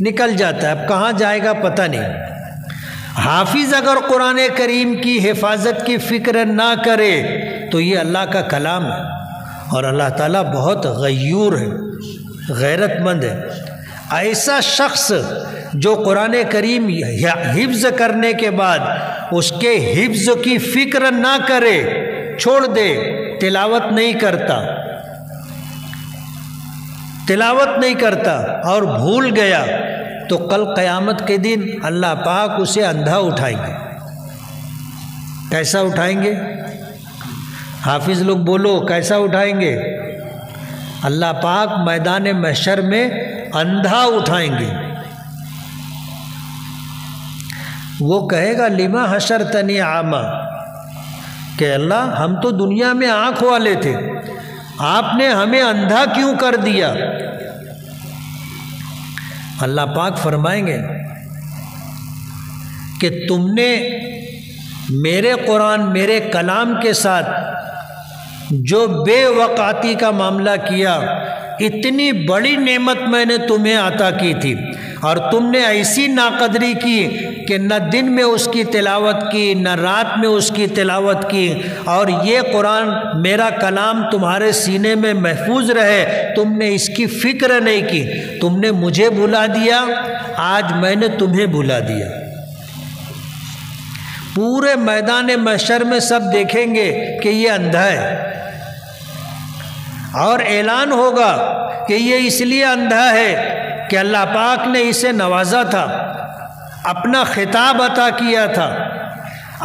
نکل جاتا ہے، اب کہاں جائے گا پتہ نہیں۔ حافظ اگر قرآن کریم کی حفاظت کی فکر نہ کرے تو یہ اللہ کا کلام ہے، اور اللہ تعالیٰ بہت غیور ہے، غیرت مند ہے۔ ایسا شخص جو قرآن کریم حفظ کرنے کے بعد اس کے حفظ کی فکر نہ کرے، چھوڑ دے، تلاوت نہیں کرتا اور بھول گیا، تو کل قیامت کے دن اللہ پاک اسے اندھا اٹھائیں گے۔ کیسا اٹھائیں گے؟ حافظ لوگ بولو، کیسا اٹھائیں گے؟ اللہ پاک میدان محشر میں اندھا اٹھائیں گے۔ وہ کہے گا لما حشرتنی اعمی، کہ اللہ ہم تو دنیا میں آنکھ والے تھے، آپ نے ہمیں اندھا کیوں کر دیا؟ اللہ پاک فرمائیں گے کہ تم نے میرے قرآن، میرے کلام کے ساتھ جو بے وقعتی کا معاملہ کیا، اتنی بڑی نعمت میں نے تمہیں عطا کی تھی، اور تم نے ایسی ناقدری کی کہ نہ دن میں اس کی تلاوت کی، نہ رات میں اس کی تلاوت کی، اور یہ قرآن میرا کلام تمہارے سینے میں محفوظ رہے، تم نے اس کی فکر نہیں کی، تم نے مجھے بھلا دیا، آج میں نے تمہیں بھلا دیا۔ پورے میدان محشر میں سب دیکھیں گے کہ یہ اندھا ہے، اور اعلان ہوگا کہ یہ اس لیے اندھا ہے کہ اللہ پاک نے اسے نوازا تھا، اپنا خطاب عطا کیا تھا،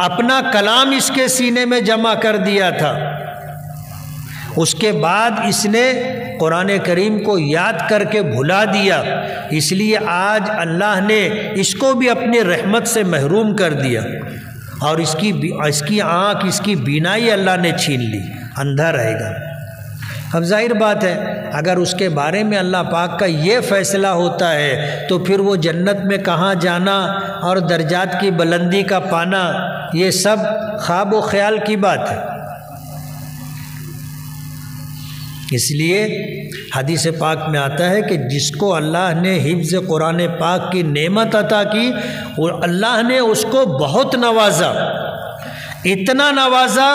اپنا کلام اس کے سینے میں جمع کر دیا تھا، اس کے بعد اس نے قرآن کریم کو یاد کر کے بھلا دیا، اس لیے آج اللہ نے اس کو بھی اپنی رحمت سے محروم کر دیا، اور اس کی آنکھ، اس کی بینائی اللہ نے چھین لی، اندھا رہے گا۔ اب ظاہر بات ہے اگر اس کے بارے میں اللہ پاک کا یہ فیصلہ ہوتا ہے تو پھر وہ جنت میں کہاں جانا اور درجات کی بلندی کا پانا، یہ سب خواب و خیال کی بات ہے۔ اس لیے حدیث پاک میں آتا ہے کہ جس کو اللہ نے حفظ قرآن پاک کی نعمت عطا کی، وہ اللہ نے اس کو بہت نوازا، اتنا نوازا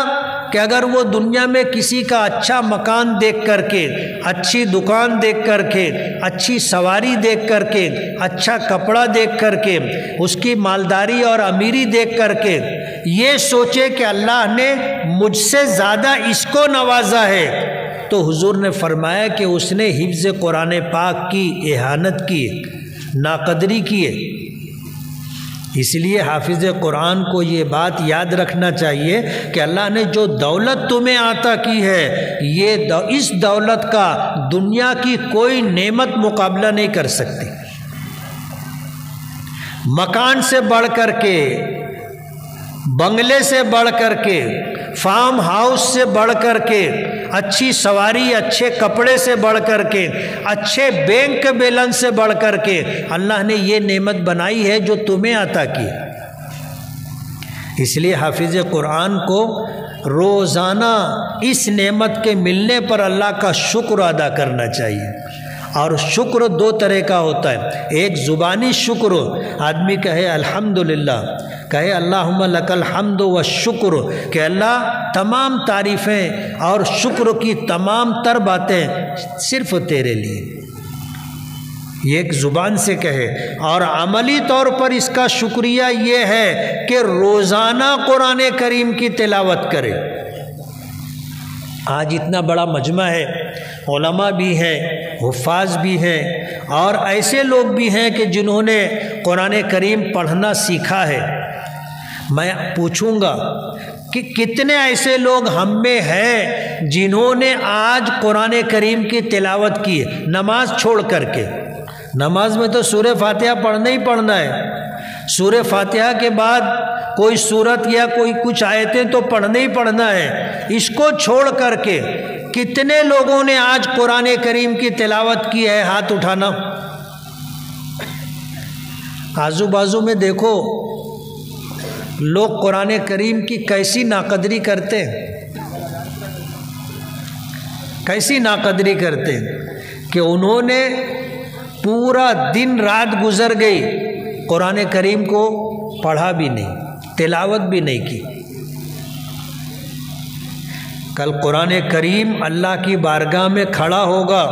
کہ اگر وہ دنیا میں کسی کا اچھا مکان دیکھ کر کے، اچھی دکان دیکھ کر کے، اچھی سواری دیکھ کر کے، اچھا کپڑا دیکھ کر کے، اس کی مالداری اور امیری دیکھ کر کے یہ سوچے کہ اللہ نے مجھ سے زیادہ اس کو نوازا ہے، تو حضور نے فرمایا کہ اس نے حفظ قرآن پاک کی اہانت کی، ناقدری کی ہے۔ اس لیے حافظ قرآن کو یہ بات یاد رکھنا چاہیے کہ اللہ نے جو دولت تمہیں عطا کی ہے، اس دولت کا دنیا کی کوئی نعمت مقابلہ نہیں کر سکتی۔ مکان سے بڑھ کر کے، بنگلے سے بڑھ کر کے، فارم ہاؤس سے بڑھ کر کے، اچھی سواری، اچھے کپڑے سے بڑھ کر کے، اچھے بینک بیلنس سے بڑھ کر کے اللہ نے یہ نعمت بنائی ہے جو تمہیں عطا کی۔ اس لیے حافظ قرآن کو روزانہ اس نعمت کے ملنے پر اللہ کا شکر ادا کرنا چاہیے، اور شکر دو طرح کا ہوتا ہے۔ ایک زبانی شکر، آدمی کہے الحمدللہ، کہے اللہم لک الحمد والشکر، کہ اللہ تمام تعریفیں اور شکر کی تمام تر باتیں صرف تیرے لیے، یہ ایک زبان سے کہے۔ اور عملی طور پر اس کا شکریہ یہ ہے کہ روزانہ قرآن کریم کی تلاوت کرے۔ آج اتنا بڑا مجمع ہے علماء بھی ہیں، حفاظ بھی ہیں، اور ایسے لوگ بھی ہیں کہ جنہوں نے قرآن کریم پڑھنا سیکھا ہے۔ میں پوچھوں گا کہ کتنے ایسے لوگ ہم میں ہیں جنہوں نے آج قرآن کریم کی تلاوت کی ہے نماز چھوڑ کر کے؟ نماز میں تو سورہ فاتحہ پڑھنا ہی پڑھنا ہے، سورہ فاتحہ کے بعد کوئی سورت یا کوئی کچھ آیتیں تو پڑھنا ہی پڑھنا ہے۔ اس کو چھوڑ کر کے کتنے لوگوں نے آج قرآن کریم کی تلاوت کی ہے؟ ہاتھ اٹھانا۔ آزو بازو میں دیکھو لوگ قرآن کریم کی کیسی ناقدری کرتے ہیں، کیسی ناقدری کرتے ہیں کہ انہوں نے پورا دن رات گزر گئی، قرآن کریم کو پڑھا بھی نہیں، تلاوت بھی نہیں کی۔ کل قرآن کریم اللہ کی بارگاہ میں کھڑا ہوگا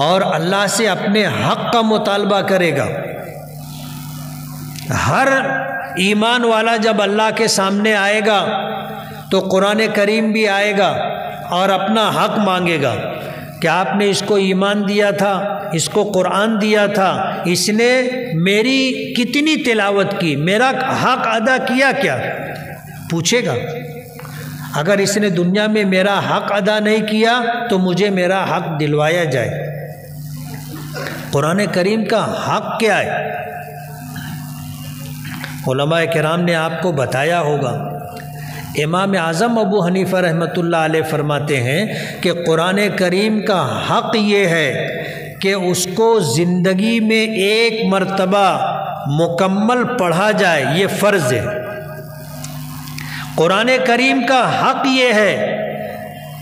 اور اللہ سے اپنے حق کا مطالبہ کرے گا۔ ہر ایمان والا جب اللہ کے سامنے آئے گا تو قرآن کریم بھی آئے گا اور اپنا حق مانگے گا کہ آپ نے اس کو ایمان دیا تھا، اس کو قرآن دیا تھا، اس نے میری کتنی تلاوت کی، میرا حق ادا کیا کیا؟ پوچھے گا۔ اگر اس نے دنیا میں میرا حق ادا نہیں کیا تو مجھے میرا حق دلوایا جائے۔ قرآن کریم کا حق کیا ہے؟ علماء کرام نے آپ کو بتایا ہوگا۔ امام اعظم ابو حنیفہ رحمۃ اللہ علیہ فرماتے ہیں کہ قرآن کریم کا حق یہ ہے کہ اس کو زندگی میں ایک مرتبہ مکمل پڑھا جائے، یہ فرض ہے۔ قرآن کریم کا حق یہ ہے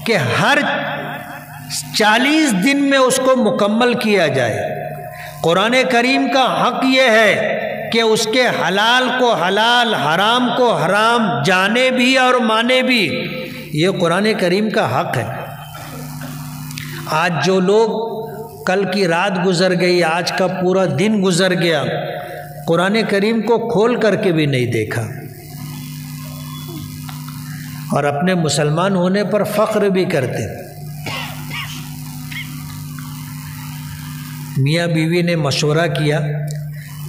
کہ ہر 40 دن میں اس کو مکمل کیا جائے۔ قرآن کریم کا حق یہ ہے کہ اس کے حلال کو حلال، حرام کو حرام جانے بھی اور مانے بھی، یہ قرآن کریم کا حق ہے۔ آج جو لوگ کل کی رات گزر گئی، آج کا پورا دن گزر گیا، قرآن کریم کو کھول کر کے بھی نہیں دیکھا، اور اپنے مسلمان ہونے پر فخر بھی کرتے۔ میاں بیوی نے مشورہ کیا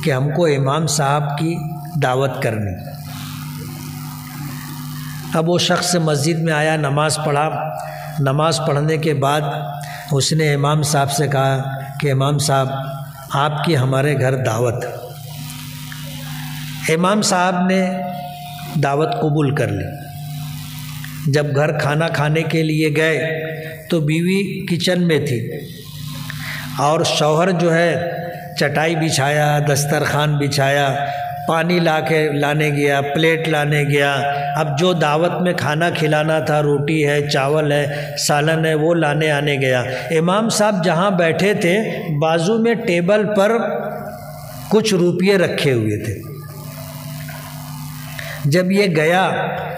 کہ ہم کو امام صاحب کی دعوت کرنی۔ اب وہ شخص مسجد میں آیا، نماز پڑھا، نماز پڑھنے کے بعد اس نے امام صاحب سے کہا کہ امام صاحب آپ کی ہمارے گھر دعوت۔ امام صاحب نے دعوت قبول کر لی۔ جب گھر کھانا کھانے کے لیے گئے تو بیوی کچن میں تھی اور شوہر جو ہے چٹائی بچھایا، دسترخوان بچھایا، پانی لانے گیا، پلیٹ لانے گیا۔ اب جو دعوت میں کھانا کھلانا تھا، روٹی ہے، چاول ہے، سالن ہے، وہ لانے آنے گیا۔ امام صاحب جہاں بیٹھے تھے بازو میں ٹیبل پر کچھ روپیے رکھے ہوئے تھے۔ جب یہ گیا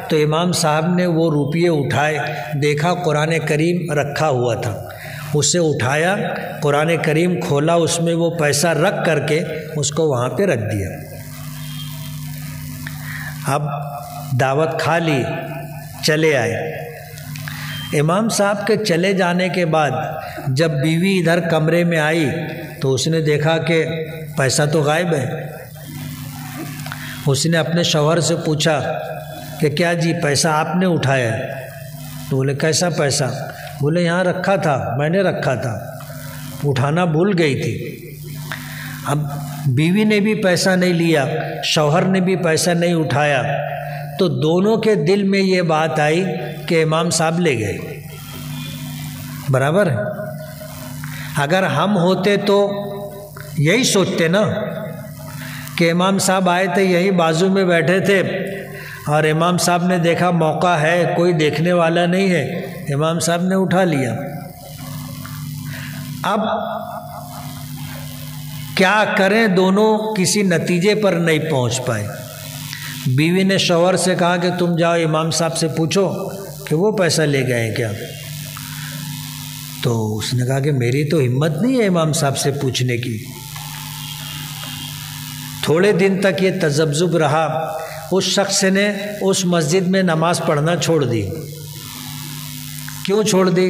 تو امام صاحب نے وہ روپیے اٹھائے، دیکھا قرآن کریم رکھا ہوا تھا، اسے اٹھایا، قرآن کریم کھولا، اس میں وہ پیسہ رکھ کر کے اس کو وہاں پہ رکھ دیا۔ اب دعوت کھا لی، چلے آئے۔ امام صاحب کے چلے جانے کے بعد جب بیوی ادھر کمرے میں آئی تو اس نے دیکھا کہ پیسہ تو غائب ہے۔ اس نے اپنے شوہر سے پوچھا کہ کیا جی پیسہ آپ نے اٹھایا ہے؟ تو بولے کیسا پیسہ؟ بولے یہاں رکھا تھا، میں نے رکھا تھا، اٹھانا بھول گئی تھی۔ اب بیوی نے بھی پیسہ نہیں لیا، شوہر نے بھی پیسہ نہیں اٹھایا، تو دونوں کے دل میں یہ بات آئی کہ امام صاحب لے گئے۔ برابر ہے؟ اگر ہم ہوتے تو یہی سوچتے نا کہ امام صاحب آئے تھے، یہی بازو میں بیٹھے تھے، اور امام صاحب نے دیکھا موقع ہے، کوئی دیکھنے والا نہیں ہے، امام صاحب نے اٹھا لیا۔ اب کیا کریں، دونوں کسی نتیجے پر نہیں پہنچ پائے۔ بیوی نے شوہر سے کہا کہ تم جاؤ امام صاحب سے پوچھو کہ وہ پیسہ لے گئے ہیں کیا؟ تو اس نے کہا کہ میری تو ہمت نہیں ہے امام صاحب سے پوچھنے کی۔ تھوڑے دن تک یہ تذبذب رہا، اس شخص نے اس مسجد میں نماز پڑھنا چھوڑ دی۔ کیوں چھوڑ دی؟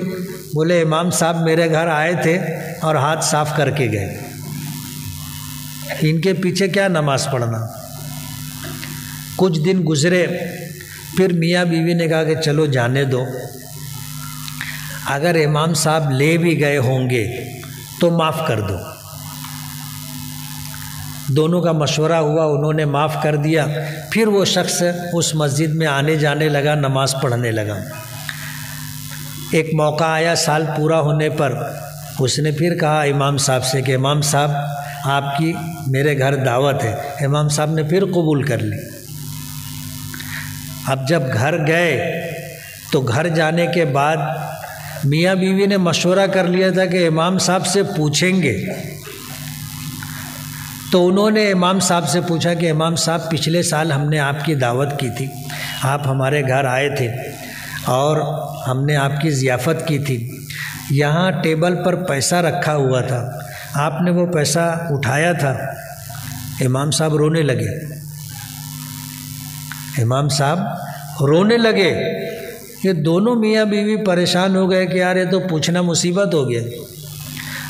بولے امام صاحب میرے گھر آئے تھے اور ہاتھ صاف کر کے گئے، ان کے پیچھے کیا نماز پڑھنا۔ کچھ دن گزرے، پھر میاں بیوی نے کہا کہ چلو جانے دو، اگر امام صاحب لے بھی گئے ہوں گے تو معاف کر دو۔ دونوں کا مشورہ ہوا، انہوں نے معاف کر دیا۔ پھر وہ شخص اس مسجد میں آنے جانے لگا، نماز پڑھنے لگا۔ ایک موقع آیا سال پورا ہونے پر، اس نے پھر کہا امام صاحب سے کہ امام صاحب آپ کی میرے گھر دعوت ہے۔ امام صاحب نے پھر قبول کر لی۔ اب جب گھر گئے تو گھر جانے کے بعد میاں بیوی نے مشورہ کر لیا تھا کہ امام صاحب سے پوچھیں گے، تو انہوں نے امام صاحب سے پوچھا کہ امام صاحب پچھلے سال ہم نے آپ کی دعوت کی تھی، آپ ہمارے گھر آئے تھے اور ہم نے آپ کی ضیافت کی تھی، یہاں ٹیبل پر پیسہ رکھا ہوا تھا، آپ نے وہ پیسہ اٹھایا تھا؟ امام صاحب رونے لگے۔ امام صاحب رونے لگے۔ یہ دونوں میاں بیوی پریشان ہو گئے کہ یار یہ تو پوچھنا مصیبت ہو گیا۔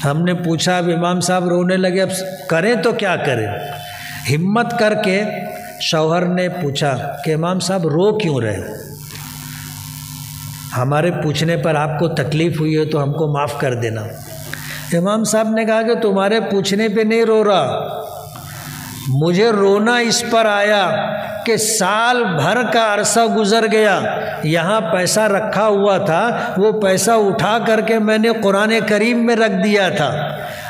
ہم نے پوچھا، اب امام صاحب رونے لگے، اب کریں تو کیا کریں؟ ہمت کر کے شوہر نے پوچھا کہ امام صاحب رو کیوں رہے؟ ہمارے پوچھنے پر آپ کو تکلیف ہوئی ہے تو ہم کو معاف کر دینا۔ امام صاحب نے کہا کہ تمہارے پوچھنے پہ نہیں رو رہا، مجھے رونا اس پر آیا کہ سال بھر کا عرصہ گزر گیا، یہاں پیسہ رکھا ہوا تھا، وہ پیسہ اٹھا کر کے میں نے قرآن کریم میں رکھ دیا تھا،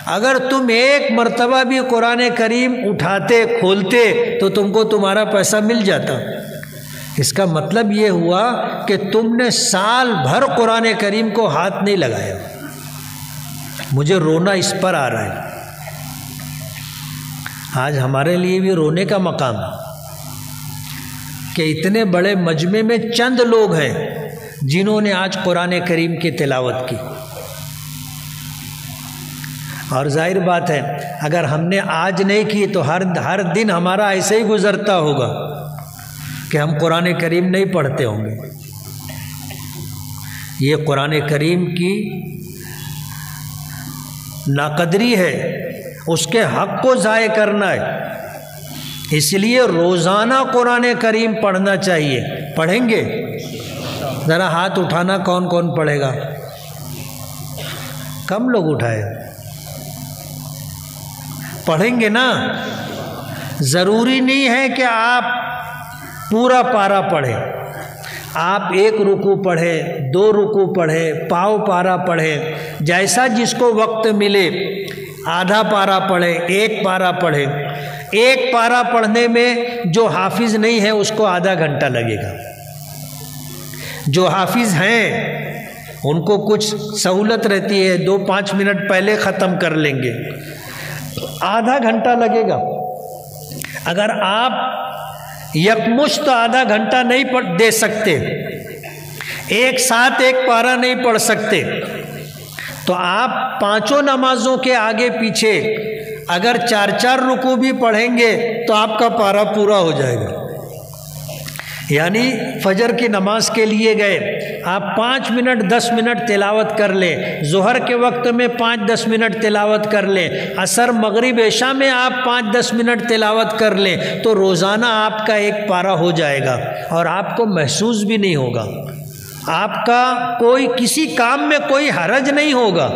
اگر تم ایک مرتبہ بھی قرآن کریم اٹھاتے کھولتے تو تم کو تمہارا پیسہ مل جاتا۔ اس کا مطلب یہ ہوا کہ تم نے سال بھر قرآن کریم کو ہاتھ نہیں لگایا۔ مجھے رونا اس پر آ رہا ہے۔ آج ہمارے لیے بھی رونے کا مقام ہے کہ اتنے بڑے مجمع میں چند لوگ ہیں جنہوں نے آج قرآن کریم کی تلاوت کی، اور ظاہر بات ہے اگر ہم نے آج نہیں کی تو ہر دن ہمارا ایسے ہی گزرتا ہوگا کہ ہم قرآن کریم نہیں پڑھتے ہوں گے۔ یہ قرآن کریم کی ناقدری ہے، اس کے حق کو ضائع کرنا ہے، اس لیے روزانہ قرآن کریم پڑھنا چاہیے۔ پڑھیں گے؟ ذرا ہاتھ اٹھانا، کون کون پڑھے گا؟ کم لوگ اٹھائے۔ پڑھیں گے نا؟ ضروری نہیں ہے کہ آپ پورا پارا پڑھیں، آپ ایک رکوع پڑھے، 2 رکوع پڑھے، پاؤ پارا پڑھے، جیسا جس کو وقت ملے، آدھا پارا پڑھے، 1 پارا پڑھے۔ 1 پارا پڑھنے میں جو حافظ نہیں ہے اس کو آدھا گھنٹہ لگے گا، جو حافظ ہیں ان کو کچھ سہولت رہتی ہے، 2-5 منٹ پہلے ختم کر لیں گے، آدھا گھنٹہ لگے گا۔ اگر آپ یکمشت آدھا گھنٹہ نہیں دے سکتے، ایک ساتھ 1 پارا نہیں پڑھ سکتے، تو آپ 5 نمازوں کے آگے پیچھے اگر 4 رکوع بھی پڑھیں گے تو آپ کا پارا پورا ہو جائے گا۔ یعنی فجر کی نماز کے لیے گئے، آپ 5 منٹ 10 منٹ تلاوت کر لیں، ظہر کے وقت میں 5-10 منٹ تلاوت کر لیں، عصر مغرب عشاء میں آپ 5-10 منٹ تلاوت کر لیں، تو روزانہ آپ کا 1 پارا ہو جائے گا، اور آپ کو محسوس بھی نہیں ہوگا، آپ کا کسی کام میں کوئی حرج نہیں ہوگا۔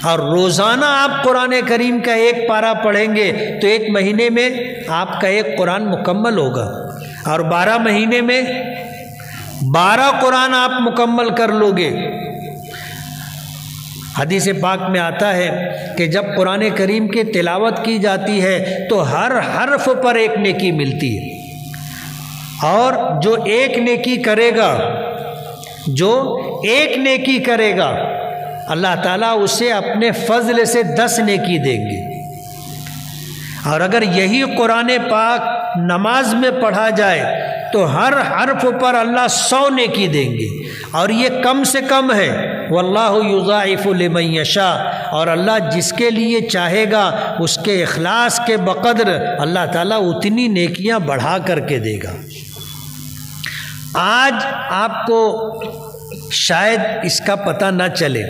اور روزانہ آپ قرآن کریم کا 1 پارا پڑھیں گے تو 1 مہینے میں آپ کا 1 قرآن مکمل ہوگا، اور 12 مہینے میں 12 قرآن آپ مکمل کر لو گے۔ حدیث پاک میں آتا ہے کہ جب قرآن کریم کی تلاوت کی جاتی ہے تو ہر حرف پر 1 نیکی ملتی ہے، اور جو 1 نیکی کرے گا اللہ تعالیٰ اسے اپنے فضل سے 10 نیکی دیں گے۔ اور اگر یہی قرآن پاک نماز میں پڑھا جائے تو ہر حرف پر اللہ 100 نیکی دیں گے، اور یہ کم سے کم ہے۔ واللہ یضاعف لمن یشاء، اور اللہ جس کے لیے چاہے گا اس کے اخلاص کے بقدر اللہ تعالیٰ اتنی نیکیاں بڑھا کر کے دے گا۔ آج آپ کو شاید اس کا پتہ نہ چلے،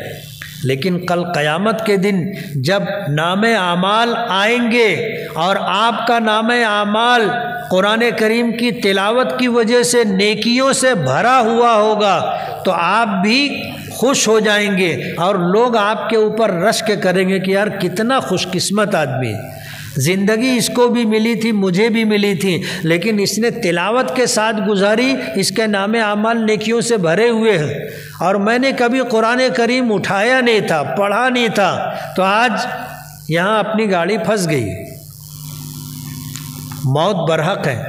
لیکن کل قیامت کے دن جب نام اعمال آئیں گے اور آپ کا نام اعمال قرآن کریم کی تلاوت کی وجہ سے نیکیوں سے بھرا ہوا ہوگا تو آپ بھی خوش ہو جائیں گے اور لوگ آپ کے اوپر رشک کریں گے کہ یار کتنا خوش قسمت آدمی ہے، زندگی اس کو بھی ملی تھی، مجھے بھی ملی تھی، لیکن اس نے تلاوت کے ساتھ گزاری، اس کے نام اعمال نیکیوں سے بھرے ہوئے ہیں، اور میں نے کبھی قرآن کریم اٹھایا نہیں تھا، پڑھا نہیں تھا، تو آج یہاں اپنی گاڑی پھنس گئی۔ موت برحق ہے۔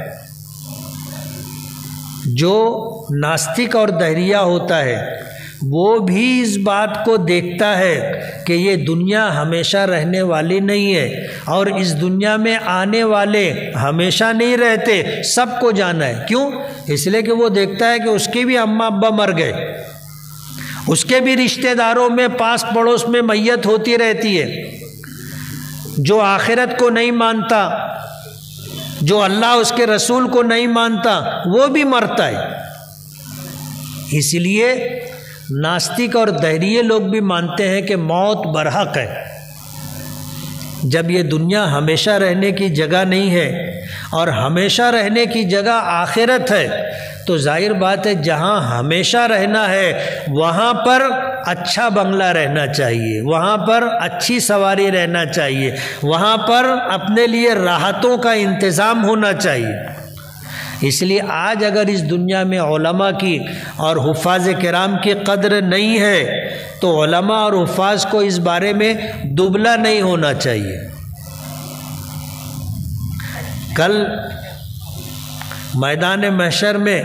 جو ناستک اور دہریہ ہوتا ہے وہ بھی اس بات کو دیکھتا ہے کہ یہ دنیا ہمیشہ رہنے والی نہیں ہے، اور اس دنیا میں آنے والے ہمیشہ نہیں رہتے، سب کو جانا ہے۔ کیوں؟ اس لیے کہ وہ دیکھتا ہے کہ اس کے بھی اماں ابا مر گئے، اس کے بھی رشتہ داروں میں پاس پڑوس میں میت ہوتی رہتی ہے۔ جو آخرت کو نہیں مانتا، جو اللہ اس کے رسول کو نہیں مانتا، وہ بھی مرتا ہے۔ اس لیے ناستک اور دہریے لوگ بھی مانتے ہیں کہ موت برحق ہے۔ جب یہ دنیا ہمیشہ رہنے کی جگہ نہیں ہے اور ہمیشہ رہنے کی جگہ آخرت ہے، تو ظاہر بات ہے جہاں ہمیشہ رہنا ہے وہاں پر اچھا بنگلہ رہنا چاہیے، وہاں پر اچھی سواری رہنا چاہیے، وہاں پر اپنے لیے راحتوں کا انتظام ہونا چاہیے۔ اس لیے آج اگر اس دنیا میں علماء کی اور حفاظ کرام کی قدر نہیں ہے تو علماء اور حفاظ کو اس بارے میں دبلا نہیں ہونا چاہیے۔ کل میدان محشر میں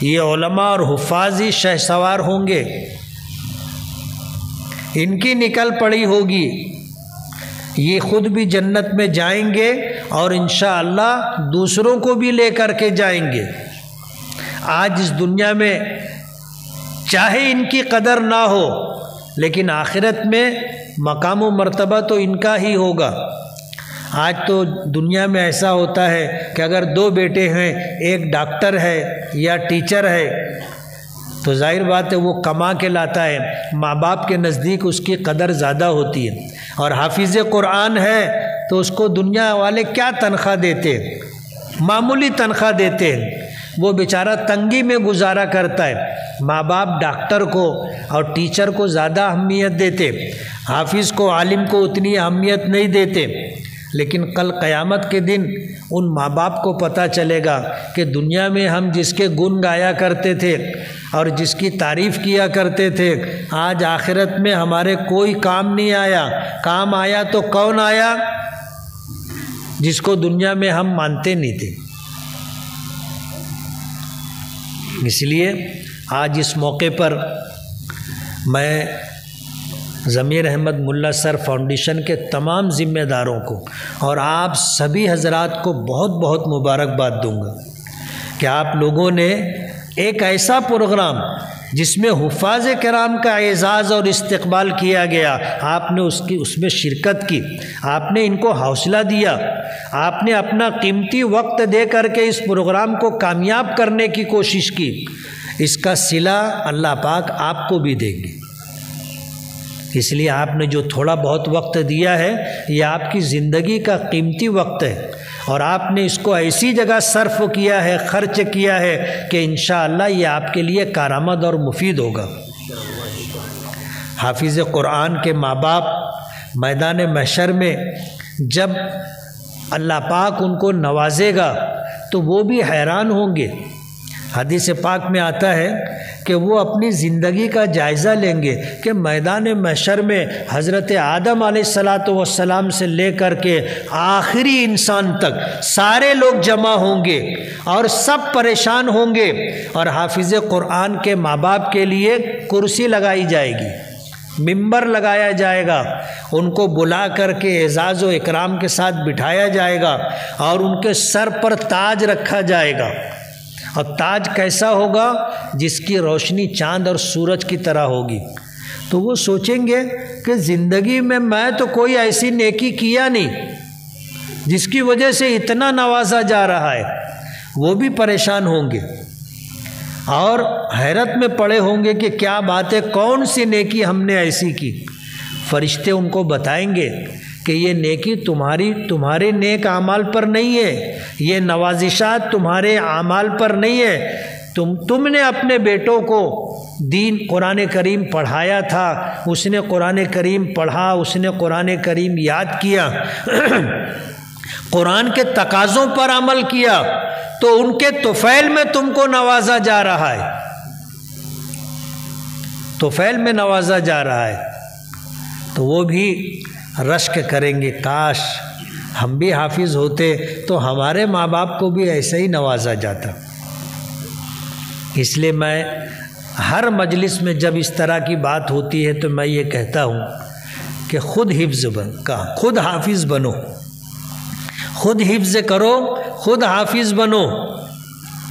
یہ علماء اور حفاظ ہی شہسوار ہوں گے، ان کی نکل پڑی ہوگی، یہ خود بھی جنت میں جائیں گے اور انشاءاللہ دوسروں کو بھی لے کر کے جائیں گے۔ آج اس دنیا میں چاہے ان کی قدر نہ ہو، لیکن آخرت میں مقام و مرتبہ تو ان کا ہی ہوگا۔ آج تو دنیا میں ایسا ہوتا ہے کہ اگر دو بیٹے ہیں، ایک ڈاکٹر ہے یا ٹیچر ہے، تو ظاہر بات ہے وہ کما کے لاتا ہے، ماں باپ کے نزدیک اس کی قدر زیادہ ہوتی ہے، اور حافظ قرآن ہے تو اس کو دنیا والے کیا تنخواہ دیتے ہیں؟ معمولی تنخواہ دیتے ہیں، وہ بیچارہ تنگی میں گزارا کرتا ہے۔ ماں باپ ڈاکٹر کو اور ٹیچر کو زیادہ اہمیت دیتے، حافظ کو، عالم کو اتنی اہمیت نہیں دیتے، لیکن کل قیامت کے دن ان ماں باپ کو پتہ چلے گا کہ دنیا میں ہم جس کے گن گایا کرتے تھے اور جس کی تعریف کیا کرتے تھے، آج آخرت میں ہمارے کوئی کام نہیں آیا۔ کام آیا تو کون آیا؟ جس کو دنیا میں ہم مانتے نہیں تھے۔ اس لیے آج اس موقع پر میں ضمیر احمد ملا سر فاؤنڈیشن کے تمام ذمہ داروں کو اور آپ سبھی حضرات کو بہت بہت مبارکباد دوں گا کہ آپ لوگوں نے ایک ایسا پروگرام جس میں حفاظ کرام کا اعزاز اور استقبال کیا گیا، آپ نے اس میں شرکت کی، آپ نے ان کو حوصلہ دیا، آپ نے اپنا قیمتی وقت دے کر کے اس پروگرام کو کامیاب کرنے کی کوشش کی۔ اس کا صلہ اللہ پاک آپ کو بھی دیں گے۔ اس لیے آپ نے جو تھوڑا بہت وقت دیا ہے یہ آپ کی زندگی کا قیمتی وقت ہے، اور آپ نے اس کو ایسی جگہ صرف کیا ہے، خرچ کیا ہے کہ انشاءاللہ یہ آپ کے لیے کارآمد اور مفید ہوگا۔ حافظ قرآن کے ماں باپ میدان محشر میں جب اللہ پاک ان کو نوازے گا تو وہ بھی حیران ہوں گے۔ حدیث پاک میں آتا ہے کہ وہ اپنی زندگی کا جائزہ لیں گے کہ میدان محشر میں حضرت آدم علیہ السلام سے لے کر کے آخری انسان تک سارے لوگ جمع ہوں گے اور سب پریشان ہوں گے، اور حافظ قرآن کے ماں باپ کے لیے کرسی لگائی جائے گی، ممبر لگایا جائے گا، ان کو بلا کر کے اعزاز و اکرام کے ساتھ بٹھایا جائے گا اور ان کے سر پر تاج رکھا جائے گا، اور تاج کیسا ہوگا؟ جس کی روشنی چاند اور سورج کی طرح ہوگی۔ تو وہ سوچیں گے کہ زندگی میں تو کوئی ایسی نیکی کیا نہیں جس کی وجہ سے اتنا نوازا جا رہا ہے، وہ بھی پریشان ہوں گے۔ اور حیرت میں پڑے ہوں گے کہ کیا بات ہے، کون سی نیکی ہم نے ایسی کی۔ فرشتے ان کو بتائیں گے کہ یہ نیکی تمہارے نیک اعمال پر نہیں ہے، یہ نوازشات تمہارے اعمال پر نہیں ہے، تم نے اپنے بیٹوں کو دین قرآن کریم پڑھایا تھا، اس نے قرآن کریم پڑھا، اس نے قرآن کریم یاد کیا، قرآن کے تقاضوں پر عمل کیا، تو ان کے طفیل میں تم کو نوازا جا رہا ہے، طفیل میں نوازا جا رہا ہے۔ تو وہ بھی رشک کریں گے، کاش ہم بھی حافظ ہوتے تو ہمارے ماں باپ کو بھی ایسے ہی نوازا جاتا۔ اس لیے میں ہر مجلس میں جب اس طرح کی بات ہوتی ہے تو میں یہ کہتا ہوں کہ خود خود حافظ بنو، خود حفظ کرو، خود حافظ بنو۔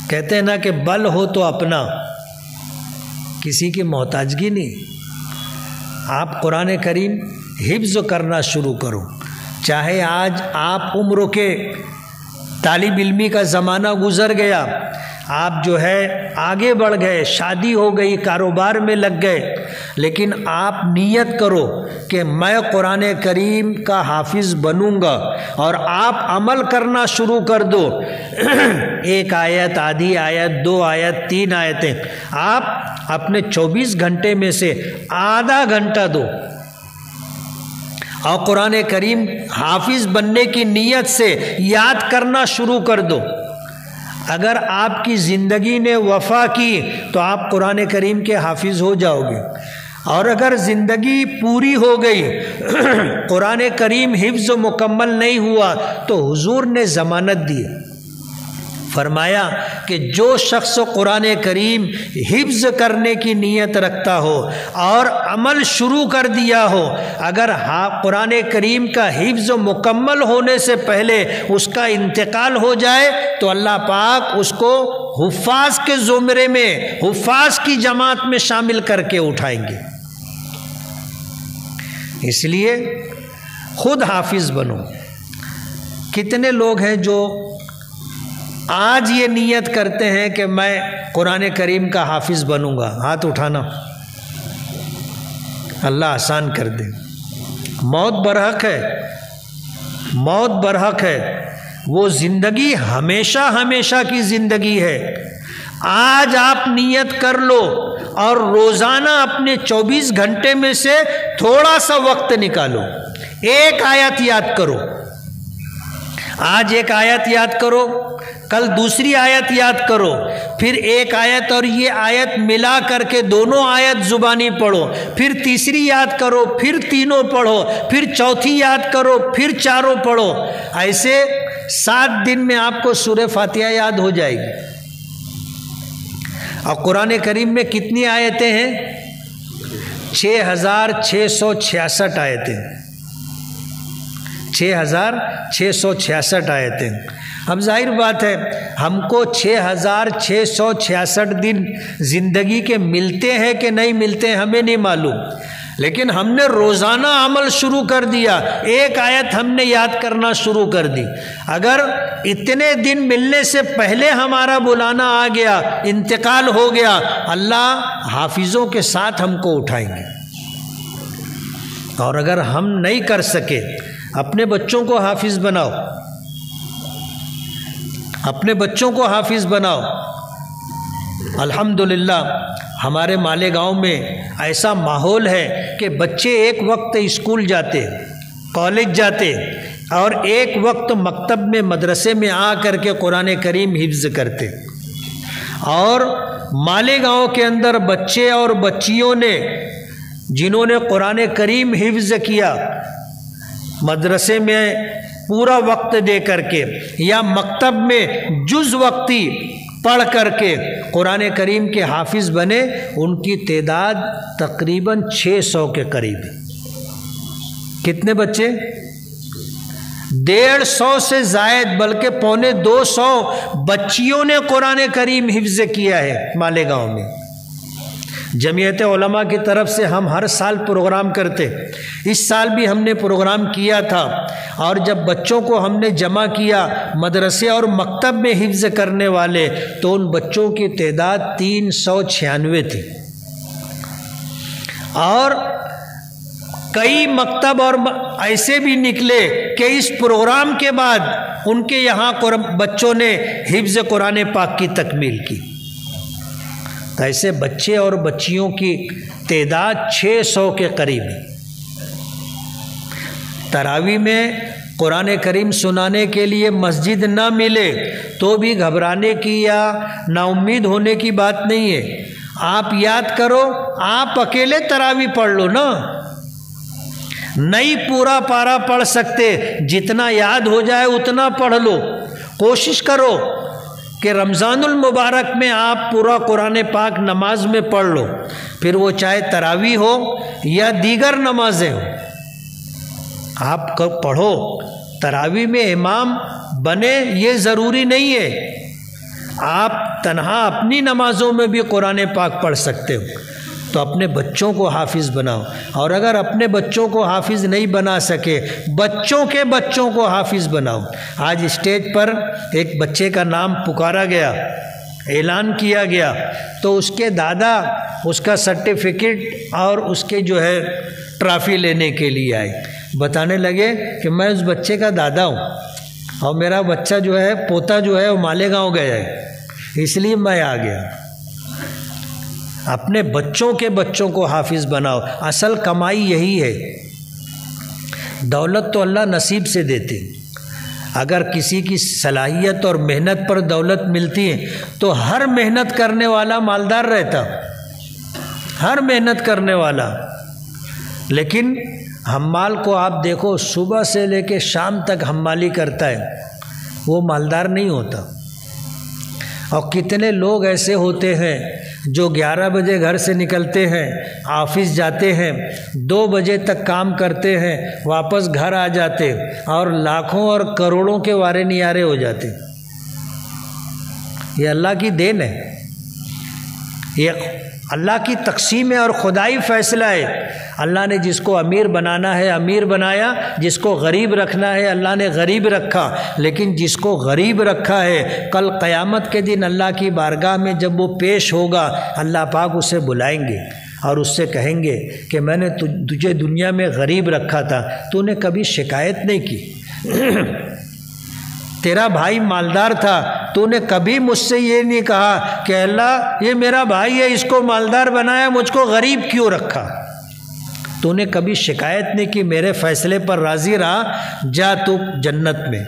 کہتے ہیں نا کہ بل ہو تو اپنا، کسی کی محتاجگی نہیں۔ آپ قرآن کریم حفظ کرنا شروع کرو، چاہے آج آپ عمر کے طالب علمی کا زمانہ گزر گیا، آپ جو ہے آگے بڑھ گئے، شادی ہو گئی، کاروبار میں لگ گئے، لیکن آپ نیت کرو کہ میں قرآن کریم کا حافظ بنوں گا، اور آپ عمل کرنا شروع کر دو۔ ایک آیت، آدھی آیت، 2 آیت، 3 آیتیں آپ اپنے 24 گھنٹے میں سے آدھا گھنٹہ دو، اور قرآن کریم حافظ بننے کی نیت سے یاد کرنا شروع کر دو۔ اگر آپ کی زندگی نے وفا کی تو آپ قرآن کریم کے حافظ ہو جاؤ گے، اور اگر زندگی پوری ہو گئی قرآن کریم حفظ مکمل نہیں ہوا تو حضور نے ضمانت دی، فرمایا کہ جو شخص قرآن کریم حفظ کرنے کی نیت رکھتا ہو اور عمل شروع کر دیا ہو، اگر قرآن کریم کا حفظ مکمل ہونے سے پہلے اس کا انتقال ہو جائے تو اللہ پاک اس کو حفاظ کے زمرے میں، حفاظ کی جماعت میں شامل کر کے اٹھائیں گے۔ اس لیے خود حافظ بنو۔ کتنے لوگ ہیں جو آج یہ نیت کرتے ہیں کہ میں قرآن کریم کا حافظ بنوں گا؟ ہاتھ اٹھانا، اللہ آسان کر دے۔ موت برحق ہے، موت برحق ہے، وہ زندگی ہمیشہ ہمیشہ کی زندگی ہے۔ آج آپ نیت کر لو اور روزانہ اپنے 24 گھنٹے میں سے تھوڑا سا وقت نکالو، ایک آیت یاد کرو۔ آج ایک آیت یاد کرو، کل دوسری آیت یاد کرو، پھر ایک آیت اور یہ آیت ملا کر کے دونوں آیت زبانی پڑھو، پھر تیسری یاد کرو، پھر تینوں پڑھو، پھر چوتھی یاد کرو، پھر چاروں پڑھو۔ ایسے 7 دن میں آپ کو سورہ فاتحہ یاد ہو جائے گی۔ اور قرآن کریم میں کتنی آیتیں ہیں؟ 6666 آیتیں، 6666 آیتیں۔ اب ظاہر بات ہے ہم کو 6666 دن زندگی کے ملتے ہیں کہ نہیں ملتے ہیں ہمیں نہیں معلوم، لیکن ہم نے روزانہ عمل شروع کر دیا، ایک آیت ہم نے یاد کرنا شروع کر دی۔ اگر اتنے دن ملنے سے پہلے ہمارا بلانا آ گیا، انتقال ہو گیا، اللہ حافظوں کے ساتھ ہم کو اٹھائیں گے۔ اور اگر ہم نہیں کر سکے، اپنے بچوں کو حافظ بناؤ، اپنے بچوں کو حافظ بناؤ۔ الحمدللہ ہمارے مالیگاؤں میں ایسا ماحول ہے کہ بچے ایک وقت اسکول جاتے، کالج جاتے، اور ایک وقت مکتب میں، مدرسے میں آ کر کے قرآن کریم حفظ کرتے۔ اور مالیگاؤں کے اندر بچے اور بچیوں نے جنہوں نے قرآن کریم حفظ کیا، مدرسے میں پورا وقت دے کر کے یا مکتب میں جز وقتی پڑھ کر کے قرآن کریم کے حافظ بنے، ان کی تعداد تقریباً 600 کے قریب ہے۔ کتنے بچے؟ 150 سے زائد، بلکہ 250 بچیوں نے قرآن کریم حفظ کیا ہے مالیگاؤں میں۔ جمعیت علماء کی طرف سے ہم ہر سال پروگرام کرتے، اس سال بھی ہم نے پروگرام کیا تھا، اور جب بچوں کو ہم نے جمع کیا مدرسے اور مکتب میں حفظ کرنے والے، تو ان بچوں کی تعداد 396 تھی، اور کئی مکتب اور ایسے بھی نکلے کہ اس پروگرام کے بعد ان کے یہاں بچوں نے حفظ قرآن پاک کی تکمیل کی۔ تو ایسے بچے اور بچیوں کی تعداد 600 کے قریب ہے۔ تراویح میں قرآن کریم سنانے کے لیے مسجد نہ ملے تو بھی گھبرانے کی یا نا امید ہونے کی بات نہیں ہے۔ آپ یاد کرو، آپ اکیلے تراویح پڑھ لو نا، نہیں پورا پارا پڑھ سکتے، جتنا یاد ہو جائے اتنا پڑھ لو۔ کوشش کرو کہ رمضان المبارک میں آپ پورا قرآن پاک نماز میں پڑھ لو، پھر وہ چاہے تراویح ہو یا دیگر نمازیں ہو، آپ پڑھو۔ تراویح میں امام بنے یہ ضروری نہیں ہے، آپ تنہا اپنی نمازوں میں بھی قرآن پاک پڑھ سکتے ہو۔ تو اپنے بچوں کو حافظ بناؤ، اور اگر اپنے بچوں کو حافظ نہیں بنا سکے، بچوں کے بچوں کو حافظ بناؤ۔ آج اسٹیج پر ایک بچے کا نام پکارا گیا، اعلان کیا گیا، تو اس کے دادا اس کا سرٹیفکیٹ اور اس کے جو ہے ٹرافی لینے کے لیے آئے، بتانے لگے کہ میں اس بچے کا دادا ہوں، اور میرا بچہ جو ہے پوتا جو ہے وہ مالیگاؤں گیا ہے، اس لیے میں آ گیا۔ اپنے بچوں کے بچوں کو حافظ بناؤ، اصل کمائی یہی ہے۔ دولت تو اللہ نصیب سے دیتے، اگر کسی کی صلاحیت اور محنت پر دولت ملتی ہے تو ہر محنت کرنے والا مالدار رہتا، ہر محنت کرنے والا۔ لیکن حمال کو آپ دیکھو، صبح سے لے کے شام تک حمالی کرتا ہے، وہ مالدار نہیں ہوتا۔ اور کتنے لوگ ایسے ہوتے ہیں جو 11 بجے گھر سے نکلتے ہیں، آفس جاتے ہیں، 2 بجے تک کام کرتے ہیں، واپس گھر آ جاتے اور لاکھوں اور کروڑوں کے وارے نیارے ہو جاتے۔ یہ اللہ کی دین ہے، یہ اللہ کی تقسیم ہے اور خدائی فیصلہ ہے۔ اللہ نے جس کو امیر بنانا ہے امیر بنایا، جس کو غریب رکھنا ہے اللہ نے غریب رکھا، لیکن جس کو غریب رکھا ہے کل قیامت کے دن اللہ کی بارگاہ میں جب وہ پیش ہوگا، اللہ پاک اسے بلائیں گے اور اس سے کہیں گے کہ میں نے تجھے دنیا میں غریب رکھا تھا، تو نے کبھی شکایت نہیں کی۔ تیرا بھائی مالدار تھا، تو نے کبھی مجھ سے یہ نہیں کہا کہ اللہ یہ میرا بھائی ہے، اس کو مالدار بنایا، مجھ کو غریب کیوں رکھا؟ تو نے کبھی شکایت نہیں کی، میرے فیصلے پر راضی رہا، جا تو جنت میں۔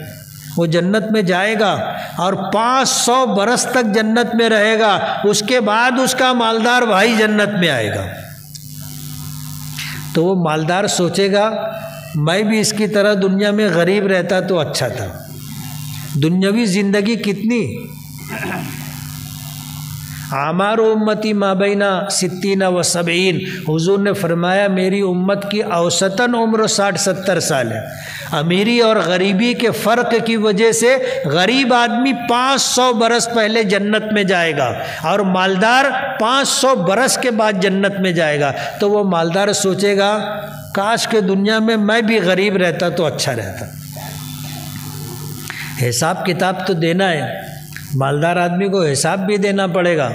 وہ جنت میں جائے گا اور 500 برس تک جنت میں رہے گا، اس کے بعد اس کا مالدار بھائی جنت میں آئے گا۔ تو وہ مالدار سوچے گا میں بھی اس کی طرح دنیا میں غریب رہتا تو اچھا تھا۔ دنیاوی زندگی کتنی، اعمار امتی ما بین 60 و 70، حضور نے فرمایا میری امت کی اوسطاً عمر 60-70 سال ہے۔ امیری اور غریبی کے فرق کی وجہ سے غریب آدمی 500 برس پہلے جنت میں جائے گا اور مالدار 500 برس کے بعد جنت میں جائے گا۔ تو وہ مالدار سوچے گا کاش کہ دنیا میں بھی غریب رہتا تو اچھا رہتا۔ حساب کتاب تو دینا ہے، مالدار آدمی کو حساب بھی دینا پڑے گا۔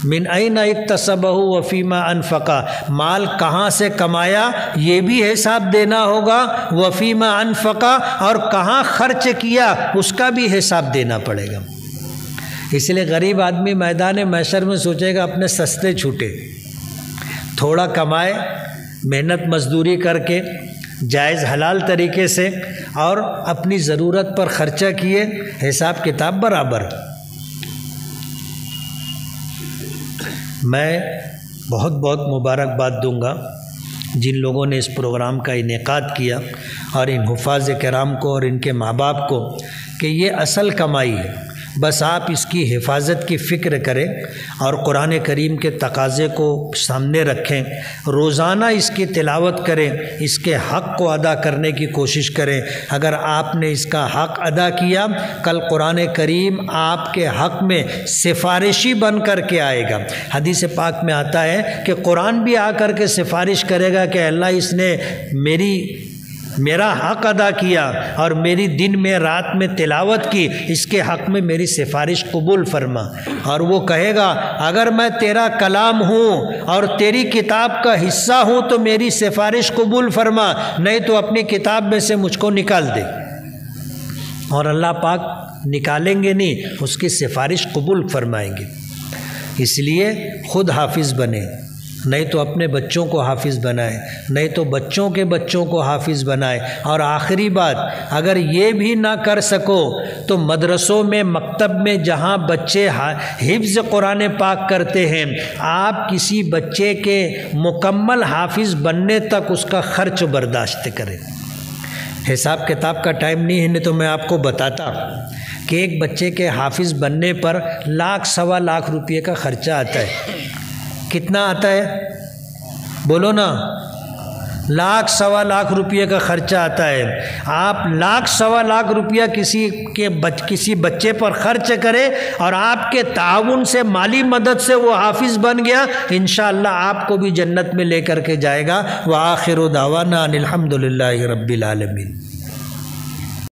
من این اکتسبہ وفیما انفقا، مال کہاں سے کمایا یہ بھی حساب دینا ہوگا، وفیما انفقا، اور کہاں خرچ کیا اس کا بھی حساب دینا پڑے گا۔ اس لیے غریب آدمی میدان محشر میں سوچے گا اپنے سستے چھوٹے، تھوڑا کمائے، محنت مزدوری کر کے جائز حلال طریقے سے، اور اپنی ضرورت پر خرچہ کیے، حساب کتاب برابر۔ میں بہت بہت مبارکباد دوں گا جن لوگوں نے اس پروگرام کا انعقاد کیا، اور ان حفاظ کرام کو اور ان کے ماں باپ کو، کہ یہ اصل کمائی ہے۔ بس آپ اس کی حفاظت کی فکر کریں اور قرآن کریم کے تقاضے کو سامنے رکھیں، روزانہ اس کی تلاوت کریں، اس کے حق کو ادا کرنے کی کوشش کریں۔ اگر آپ نے اس کا حق ادا کیا، کل قرآن کریم آپ کے حق میں سفارشی بن کر کے آئے گا۔ حدیث پاک میں آتا ہے کہ قرآن بھی آ کر کے سفارش کرے گا کہ اللہ اس نے میرا حق ادا کیا اور میری دن میں رات میں تلاوت کی، اس کے حق میں میری سفارش قبول فرما۔ اور وہ کہے گا اگر میں تیرا کلام ہوں اور تیری کتاب کا حصہ ہوں تو میری سفارش قبول فرما، نہیں تو اپنی کتاب میں سے مجھ کو نکال دے۔ اور اللہ پاک نکالیں گے نہیں، اس کی سفارش قبول فرمائیں گے۔ اس لیے خود حافظ بنے، نہیں تو اپنے بچوں کو حافظ بنائے، نہیں تو بچوں کے بچوں کو حافظ بنائے۔ اور آخری بات، اگر یہ بھی نہ کر سکو تو مدرسوں میں، مکتب میں جہاں بچے حفظ قرآن پاک کرتے ہیں، آپ کسی بچے کے مکمل حافظ بننے تک اس کا خرچ برداشت کریں۔ حساب کتاب کا ٹائم نہیں ہے، نہیں تو میں آپ کو بتاتا کہ ایک بچے کے حافظ بننے پر 1,00,000 سوا لاکھ روپے کا خرچہ آتا ہے۔ کتنا آتا ہے بولو نا؟ 1,00,000 سوا لاکھ روپے کا خرچہ آتا ہے۔ آپ 1,00,000 سوا لاکھ روپیہ کسی بچے پر خرچ کرے اور آپ کے تعاون سے، مالی مدد سے وہ حافظ بن گیا، انشاءاللہ آپ کو بھی جنت میں لے کر کے جائے گا۔ وآخر دعوانا ان الحمد للہ رب العالمین۔